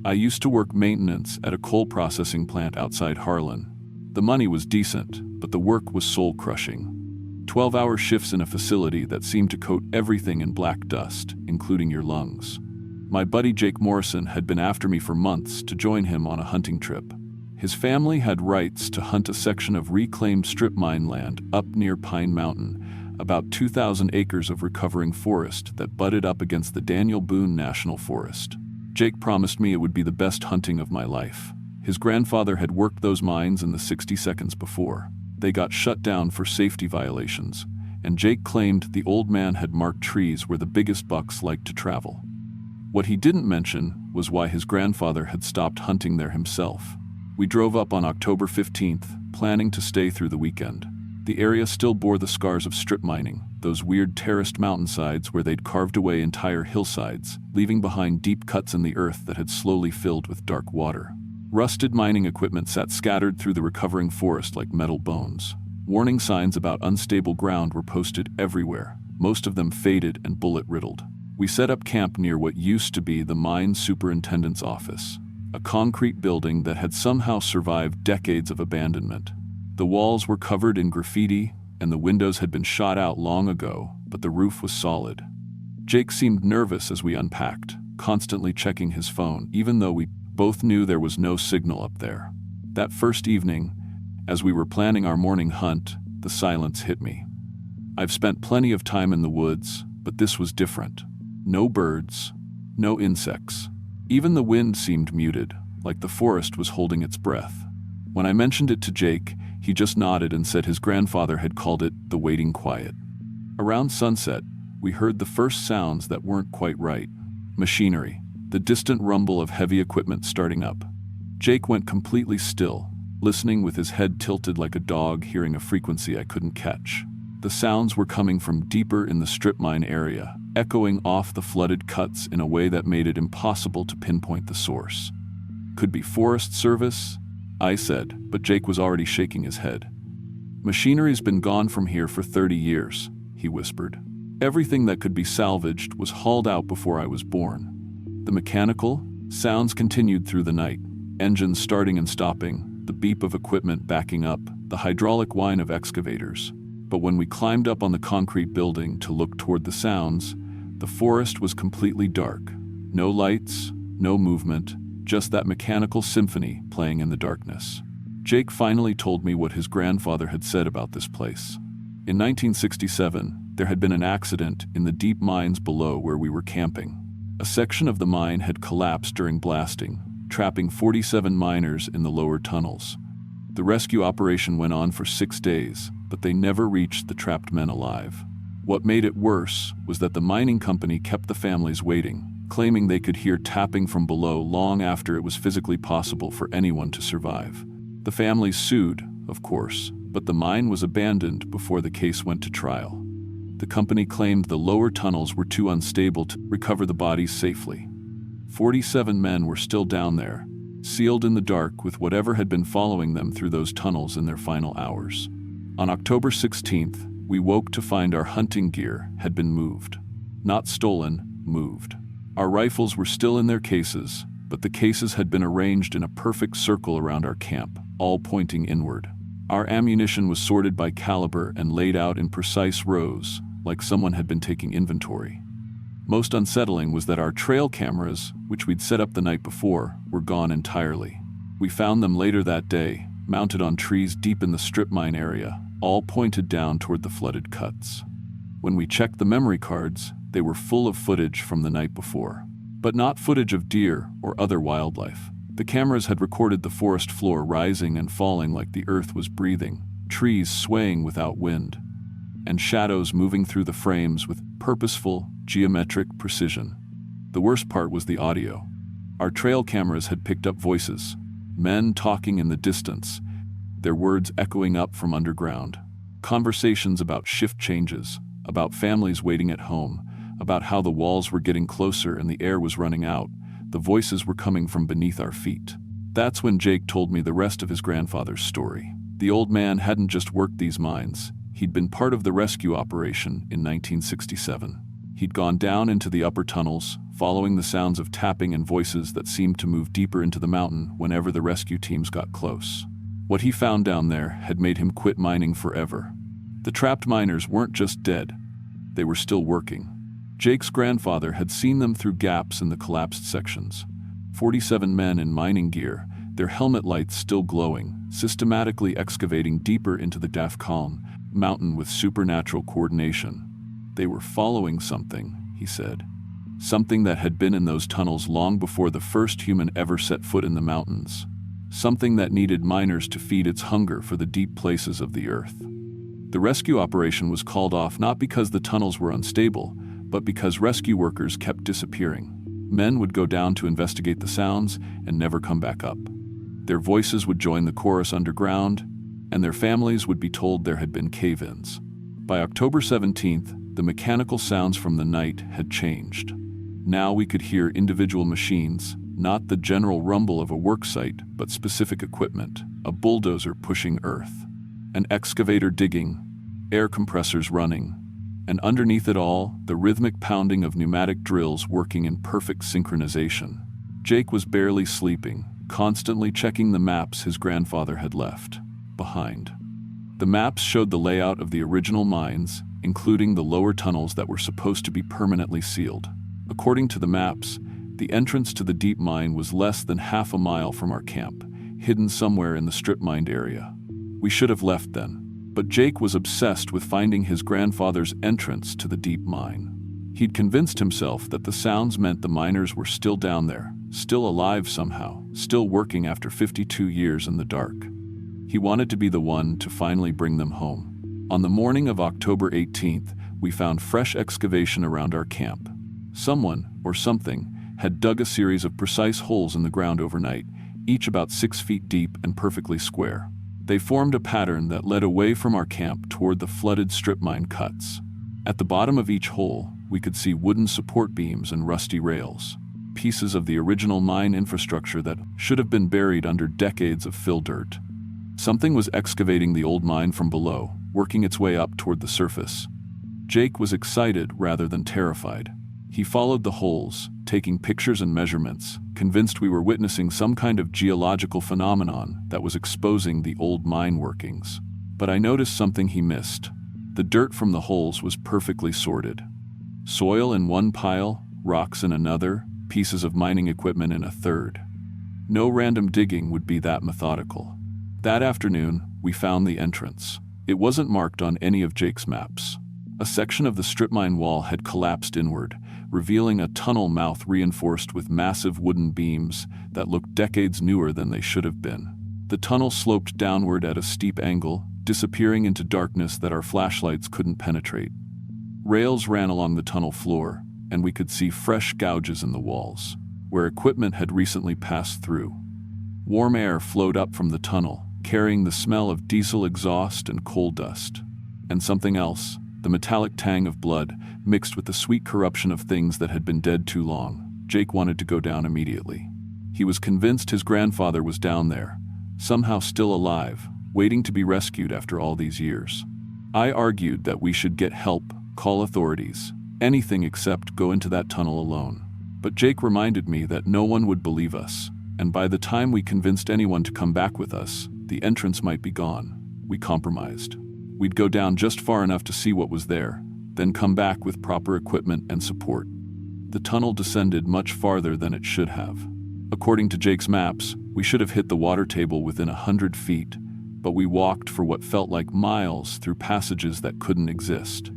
I used to work maintenance at a coal processing plant outside Harlan. The money was decent, but the work was soul-crushing. 12-hour shifts in a facility that seemed to coat everything in black dust, including your lungs. My buddy Jake Morrison had been after me for months to join him on a hunting trip. His family had rights to hunt a section of reclaimed strip mine land up near Pine Mountain, about 2,000 acres of recovering forest that butted up against the Daniel Boone National Forest. Jake promised me it would be the best hunting of my life. His grandfather had worked those mines in the 60 seconds before. They got shut down for safety violations, and Jake claimed the old man had marked trees where the biggest bucks liked to travel. What he didn't mention was why his grandfather had stopped hunting there himself. We drove up on October 15th, planning to stay through the weekend. The area still bore the scars of strip mining, those weird terraced mountainsides where they'd carved away entire hillsides, leaving behind deep cuts in the earth that had slowly filled with dark water. Rusted mining equipment sat scattered through the recovering forest like metal bones. Warning signs about unstable ground were posted everywhere, most of them faded and bullet-riddled. We set up camp near what used to be the mine superintendent's office, a concrete building that had somehow survived decades of abandonment. The walls were covered in graffiti, and the windows had been shot out long ago, but the roof was solid. Jake seemed nervous as we unpacked, constantly checking his phone, even though we both knew there was no signal up there. That first evening, as we were planning our morning hunt, the silence hit me. I've spent plenty of time in the woods, but this was different. No birds, no insects. Even the wind seemed muted, like the forest was holding its breath. When I mentioned it to Jake, He just nodded and said his grandfather had called it the waiting quiet. Around sunset, we heard the first sounds that weren't quite right. Machinery, the distant rumble of heavy equipment starting up. Jake went completely still, listening with his head tilted like a dog hearing a frequency I couldn't catch. The sounds were coming from deeper in the strip mine area, echoing off the flooded cuts in a way that made it impossible to pinpoint the source. Could be Forest Service, I said, but Jake was already shaking his head. Machinery's been gone from here for 30 years, he whispered. Everything that could be salvaged was hauled out before I was born. The mechanical sounds continued through the night, engines starting and stopping, the beep of equipment backing up, the hydraulic whine of excavators. But when we climbed up on the concrete building to look toward the sounds, the forest was completely dark. No lights, no movement, just that mechanical symphony playing in the darkness. Jake finally told me what his grandfather had said about this place. In 1967, there had been an accident in the deep mines below where we were camping. A section of the mine had collapsed during blasting, trapping 47 miners in the lower tunnels. The rescue operation went on for 6 days, but they never reached the trapped men alive. What made it worse was that the mining company kept the families waiting, claiming they could hear tapping from below long after it was physically possible for anyone to survive. The families sued, of course, but the mine was abandoned before the case went to trial. The company claimed the lower tunnels were too unstable to recover the bodies safely. 47 men were still down there, sealed in the dark with whatever had been following them through those tunnels in their final hours. On October 16th, we woke to find our hunting gear had been moved. Not stolen, moved. Our rifles were still in their cases, but the cases had been arranged in a perfect circle around our camp, all pointing inward. Our ammunition was sorted by caliber and laid out in precise rows, like someone had been taking inventory. Most unsettling was that our trail cameras, which we'd set up the night before, were gone entirely. We found them later that day, mounted on trees deep in the strip mine area, all pointed down toward the flooded cuts. When we checked the memory cards, they were full of footage from the night before. But not footage of deer or other wildlife. The cameras had recorded the forest floor rising and falling like the earth was breathing, trees swaying without wind, and shadows moving through the frames with purposeful, geometric precision. The worst part was the audio. Our trail cameras had picked up voices, men talking in the distance, their words echoing up from underground. Conversations about shift changes, about families waiting at home, about how the walls were getting closer and the air was running out. The voices were coming from beneath our feet. That's when Jake told me the rest of his grandfather's story. The old man hadn't just worked these mines. He'd been part of the rescue operation in 1967. He'd gone down into the upper tunnels, following the sounds of tapping and voices that seemed to move deeper into the mountain whenever the rescue teams got close. What he found down there had made him quit mining forever. The trapped miners weren't just dead. They were still working. Jake's grandfather had seen them through gaps in the collapsed sections. 47 men in mining gear, their helmet lights still glowing, systematically excavating deeper into the Dafcon mountain with supernatural coordination. They were following something, he said. Something that had been in those tunnels long before the first human ever set foot in the mountains. Something that needed miners to feed its hunger for the deep places of the earth. The rescue operation was called off not because the tunnels were unstable, but because rescue workers kept disappearing. Men would go down to investigate the sounds and never come back up. Their voices would join the chorus underground, and their families would be told there had been cave-ins. By October 17th, the mechanical sounds from the night had changed. Now we could hear individual machines, not the general rumble of a work site, but specific equipment, a bulldozer pushing earth, an excavator digging, air compressors running, and underneath it all, the rhythmic pounding of pneumatic drills working in perfect synchronization. Jake was barely sleeping, constantly checking the maps his grandfather had left behind. The maps showed the layout of the original mines, including the lower tunnels that were supposed to be permanently sealed. According to the maps, the entrance to the deep mine was less than half a mile from our camp, hidden somewhere in the strip-mined area. We should have left then. But Jake was obsessed with finding his grandfather's entrance to the deep mine. He'd convinced himself that the sounds meant the miners were still down there, still alive somehow, still working after 52 years in the dark. He wanted to be the one to finally bring them home. On the morning of October 18th, we found fresh excavation around our camp. Someone, or something, had dug a series of precise holes in the ground overnight, each about 6 feet deep and perfectly square. They formed a pattern that led away from our camp toward the flooded strip mine cuts. At the bottom of each hole, we could see wooden support beams and rusty rails, pieces of the original mine infrastructure that should have been buried under decades of fill dirt. Something was excavating the old mine from below, working its way up toward the surface. Jake was excited rather than terrified. He followed the holes, taking pictures and measurements, convinced we were witnessing some kind of geological phenomenon that was exposing the old mine workings. But I noticed something he missed. The dirt from the holes was perfectly sorted. Soil in one pile, rocks in another, pieces of mining equipment in a third. No random digging would be that methodical. That afternoon, we found the entrance. It wasn't marked on any of Jake's maps. A section of the strip mine wall had collapsed inward, revealing a tunnel mouth reinforced with massive wooden beams that looked decades newer than they should have been. The tunnel sloped downward at a steep angle, disappearing into darkness that our flashlights couldn't penetrate. Rails ran along the tunnel floor, and we could see fresh gouges in the walls, where equipment had recently passed through. Warm air flowed up from the tunnel, carrying the smell of diesel exhaust and coal dust. And something else, the metallic tang of blood, mixed with the sweet corruption of things that had been dead too long. Jake wanted to go down immediately. He was convinced his grandfather was down there, somehow still alive, waiting to be rescued after all these years. I argued that we should get help, call authorities, anything except go into that tunnel alone. But Jake reminded me that no one would believe us, and by the time we convinced anyone to come back with us, the entrance might be gone. We compromised. We'd go down just far enough to see what was there, then come back with proper equipment and support. The tunnel descended much farther than it should have. According to Jake's maps, we should have hit the water table within 100 feet, but we walked for what felt like miles through passages that couldn't exist.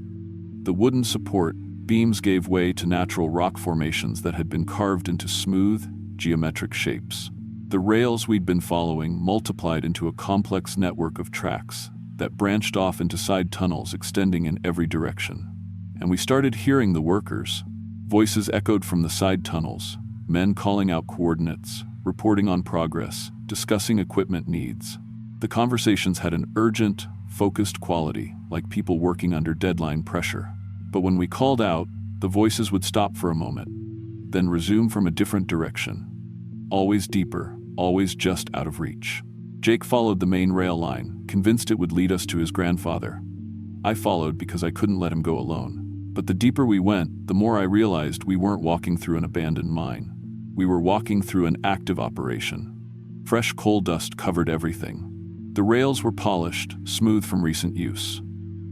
The wooden support beams gave way to natural rock formations that had been carved into smooth, geometric shapes. The rails we'd been following multiplied into a complex network of tracks that branched off into side tunnels extending in every direction. And we started hearing the workers. Voices echoed from the side tunnels, men calling out coordinates, reporting on progress, discussing equipment needs. The conversations had an urgent, focused quality, like people working under deadline pressure. But when we called out, the voices would stop for a moment, then resume from a different direction. Always deeper, always just out of reach. Jake followed the main rail line, convinced it would lead us to his grandfather. I followed because I couldn't let him go alone. But the deeper we went, the more I realized we weren't walking through an abandoned mine. We were walking through an active operation. Fresh coal dust covered everything. The rails were polished, smooth from recent use.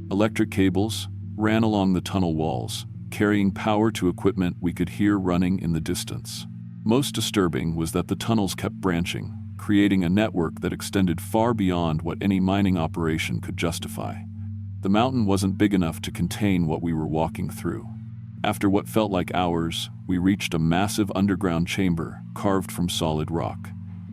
Electric cables ran along the tunnel walls, carrying power to equipment we could hear running in the distance. Most disturbing was that the tunnels kept branching, creating a network that extended far beyond what any mining operation could justify. The mountain wasn't big enough to contain what we were walking through. After what felt like hours, we reached a massive underground chamber carved from solid rock.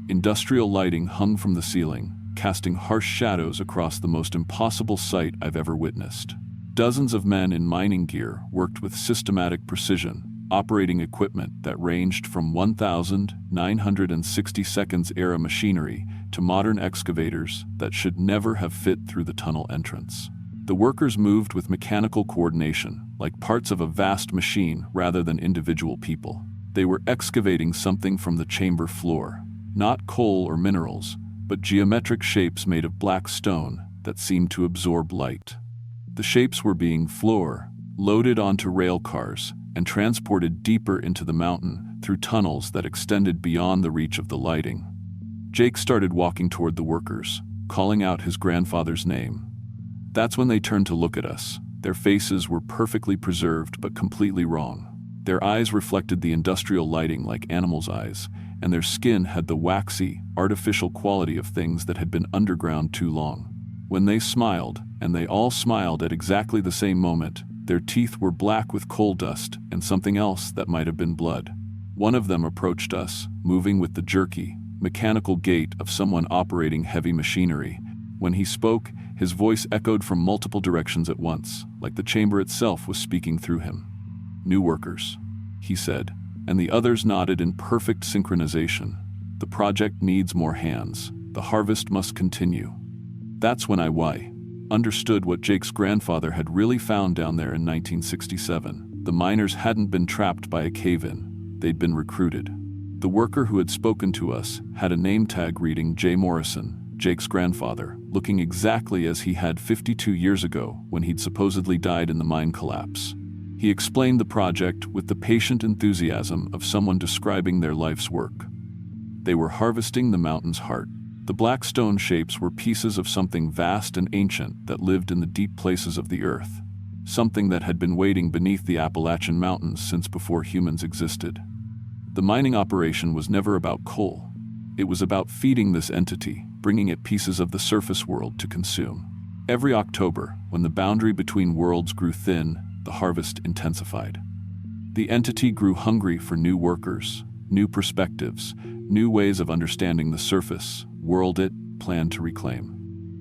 Industrial lighting hung from the ceiling, casting harsh shadows across the most impossible sight I've ever witnessed. Dozens of men in mining gear worked with systematic precision, operating equipment that ranged from 1960s era machinery to modern excavators that should never have fit through the tunnel entrance. The workers moved with mechanical coordination, like parts of a vast machine rather than individual people. They were excavating something from the chamber floor, not coal or minerals, but geometric shapes made of black stone that seemed to absorb light. The shapes were being loaded onto rail cars and transported deeper into the mountain through tunnels that extended beyond the reach of the lighting. Jake started walking toward the workers, calling out his grandfather's name. That's when they turned to look at us. Their faces were perfectly preserved but completely wrong. Their eyes reflected the industrial lighting like animals' eyes, and their skin had the waxy, artificial quality of things that had been underground too long. When they smiled, and they all smiled at exactly the same moment, their teeth were black with coal dust and something else that might have been blood. One of them approached us, moving with the jerky, mechanical gait of someone operating heavy machinery. When he spoke, his voice echoed from multiple directions at once, like the chamber itself was speaking through him. "New workers," he said, and the others nodded in perfect synchronization. "The project needs more hands. The harvest must continue." That's when I understood what Jake's grandfather had really found down there in 1967. The miners hadn't been trapped by a cave-in. They'd been recruited. The worker who had spoken to us had a name tag reading J. Morrison, Jake's grandfather, looking exactly as he had 52 years ago when he'd supposedly died in the mine collapse. He explained the project with the patient enthusiasm of someone describing their life's work. They were harvesting the mountain's heart. The black stone shapes were pieces of something vast and ancient that lived in the deep places of the earth, something that had been waiting beneath the Appalachian Mountains since before humans existed. The mining operation was never about coal. It was about feeding this entity, bringing it pieces of the surface world to consume. Every October, when the boundary between worlds grew thin, the harvest intensified. The entity grew hungry for new workers, new perspectives, new ways of understanding the surface world it planned to reclaim.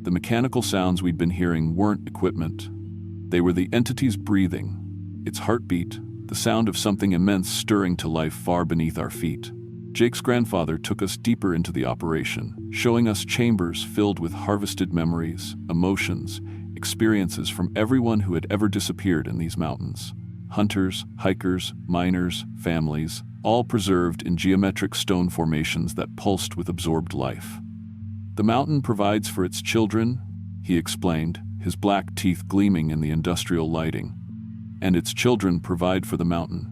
The mechanical sounds we'd been hearing weren't equipment. They were the entity's breathing, its heartbeat, the sound of something immense stirring to life far beneath our feet. Jake's grandfather took us deeper into the operation, showing us chambers filled with harvested memories, emotions, experiences from everyone who had ever disappeared in these mountains. Hunters, hikers, miners, families, all preserved in geometric stone formations that pulsed with absorbed life. "The mountain provides for its children," he explained, his black teeth gleaming in the industrial lighting. "And its children provide for the mountain."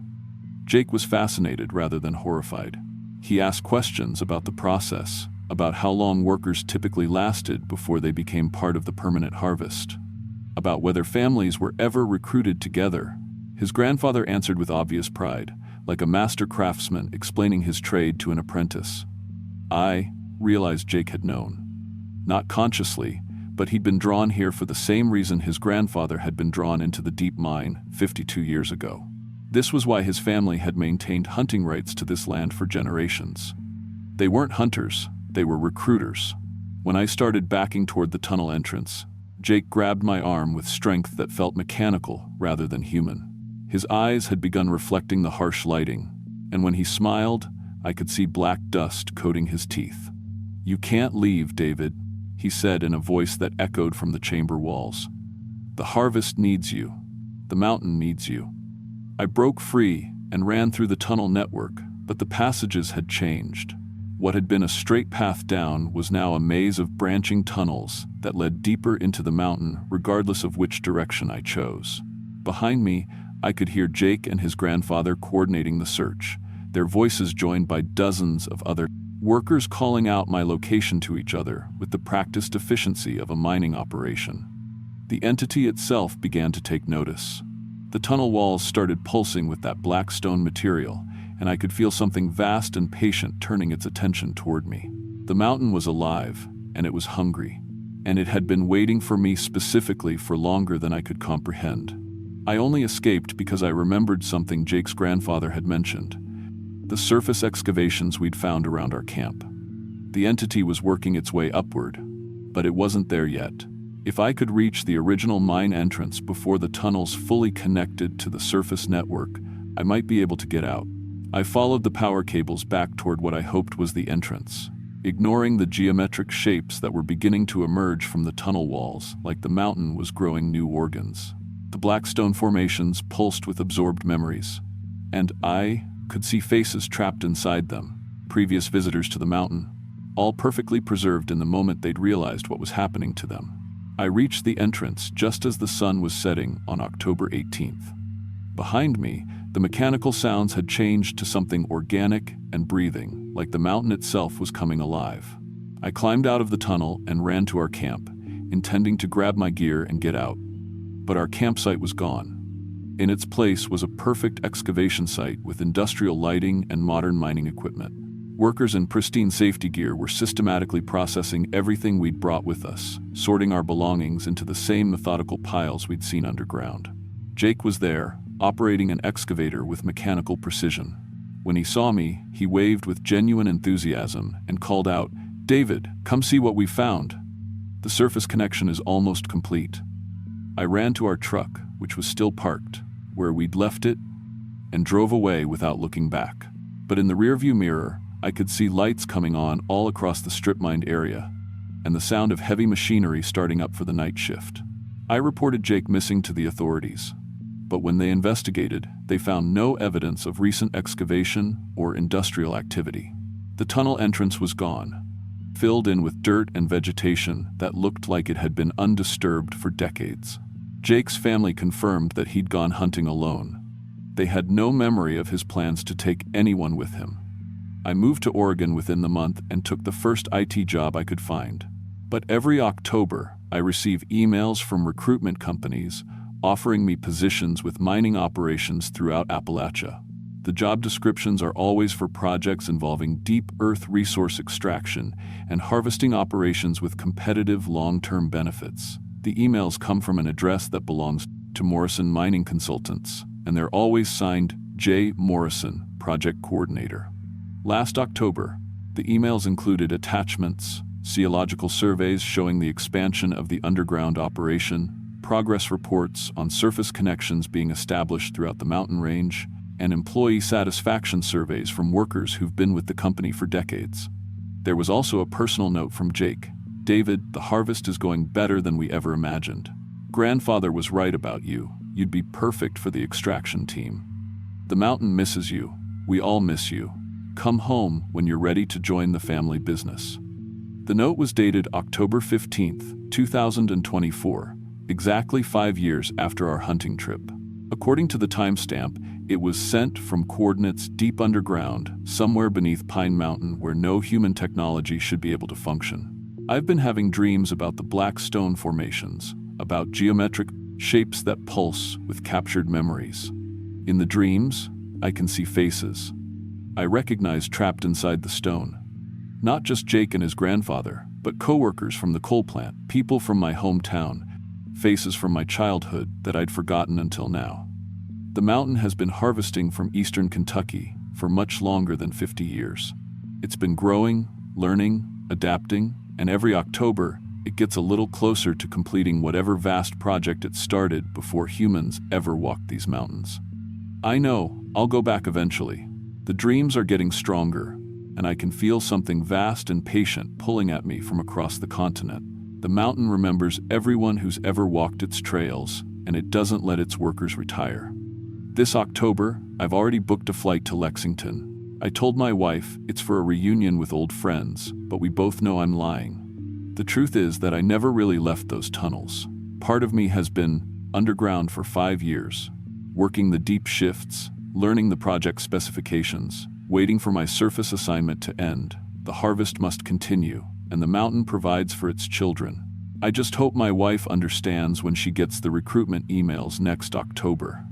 Jake was fascinated rather than horrified. He asked questions about the process, about how long workers typically lasted before they became part of the permanent harvest, about whether families were ever recruited together. His grandfather answered with obvious pride, like a master craftsman explaining his trade to an apprentice. I realized Jake had known. Not consciously, but he'd been drawn here for the same reason his grandfather had been drawn into the deep mine 52 years ago. This was why his family had maintained hunting rights to this land for generations. They weren't hunters, they were recruiters. When I started backing toward the tunnel entrance, Jake grabbed my arm with strength that felt mechanical rather than human. His eyes had begun reflecting the harsh lighting, and when he smiled, I could see black dust coating his teeth. "You can't leave, David," he said in a voice that echoed from the chamber walls. "The harvest needs you. The mountain needs you." I broke free and ran through the tunnel network, but the passages had changed. What had been a straight path down was now a maze of branching tunnels that led deeper into the mountain regardless of which direction I chose. Behind me, I could hear Jake and his grandfather coordinating the search, their voices joined by dozens of other workers calling out my location to each other with the practiced efficiency of a mining operation. The entity itself began to take notice. The tunnel walls started pulsing with that black stone material, and I could feel something vast and patient turning its attention toward me. The mountain was alive, and it was hungry, and it had been waiting for me specifically for longer than I could comprehend. I only escaped because I remembered something Jake's grandfather had mentioned: the surface excavations we'd found around our camp. The entity was working its way upward, but it wasn't there yet. If I could reach the original mine entrance before the tunnels fully connected to the surface network, I might be able to get out. I followed the power cables back toward what I hoped was the entrance, ignoring the geometric shapes that were beginning to emerge from the tunnel walls, like the mountain was growing new organs. The black stone formations pulsed with absorbed memories, and I could see faces trapped inside them, previous visitors to the mountain, all perfectly preserved in the moment they'd realized what was happening to them. I reached the entrance just as the sun was setting on October 18th. Behind me, the mechanical sounds had changed to something organic and breathing, like the mountain itself was coming alive. I climbed out of the tunnel and ran to our camp, intending to grab my gear and get out. But our campsite was gone. In its place was a perfect excavation site with industrial lighting and modern mining equipment. Workers in pristine safety gear were systematically processing everything we'd brought with us, sorting our belongings into the same methodical piles we'd seen underground. Jake was there, operating an excavator with mechanical precision. When he saw me, he waved with genuine enthusiasm and called out, "David, come see what we found. The surface connection is almost complete." I ran to our truck, which was still parked, where we'd left it, and drove away without looking back. But in the rearview mirror, I could see lights coming on all across the strip-mined area, and the sound of heavy machinery starting up for the night shift. I reported Jake missing to the authorities, but when they investigated, they found no evidence of recent excavation or industrial activity. The tunnel entrance was gone, filled in with dirt and vegetation that looked like it had been undisturbed for decades. Jake's family confirmed that he'd gone hunting alone. They had no memory of his plans to take anyone with him. I moved to Oregon within the month and took the first IT job I could find. But every October, I receive emails from recruitment companies offering me positions with mining operations throughout Appalachia. The job descriptions are always for projects involving deep earth resource extraction and harvesting operations with competitive long-term benefits. The emails come from an address that belongs to Morrison Mining Consultants, and they're always signed J. Morrison, Project Coordinator. Last October, the emails included attachments, geological surveys showing the expansion of the underground operation, progress reports on surface connections being established throughout the mountain range, and employee satisfaction surveys from workers who've been with the company for decades. There was also a personal note from Jake. "David, the harvest is going better than we ever imagined. Grandfather was right about you. You'd be perfect for the extraction team. The mountain misses you. We all miss you. Come home when you're ready to join the family business." The note was dated October 15th, 2024, exactly 5 years after our hunting trip. According to the timestamp, it was sent from coordinates deep underground, somewhere beneath Pine Mountain where no human technology should be able to function. I've been having dreams about the black stone formations, about geometric shapes that pulse with captured memories. In the dreams, I can see faces I recognize trapped inside the stone. Not just Jake and his grandfather, but coworkers from the coal plant, people from my hometown, faces from my childhood that I'd forgotten until now. The mountain has been harvesting from eastern Kentucky for much longer than 50 years. It's been growing, learning, adapting, and every October, it gets a little closer to completing whatever vast project it started before humans ever walked these mountains. I know I'll go back eventually. The dreams are getting stronger, and I can feel something vast and patient pulling at me from across the continent. The mountain remembers everyone who's ever walked its trails, and it doesn't let its workers retire. This October, I've already booked a flight to Lexington. I told my wife it's for a reunion with old friends, but we both know I'm lying. The truth is that I never really left those tunnels. Part of me has been underground for 5 years, working the deep shifts, learning the project specifications, waiting for my surface assignment to end. The harvest must continue, and the mountain provides for its children. I just hope my wife understands when she gets the recruitment emails next October.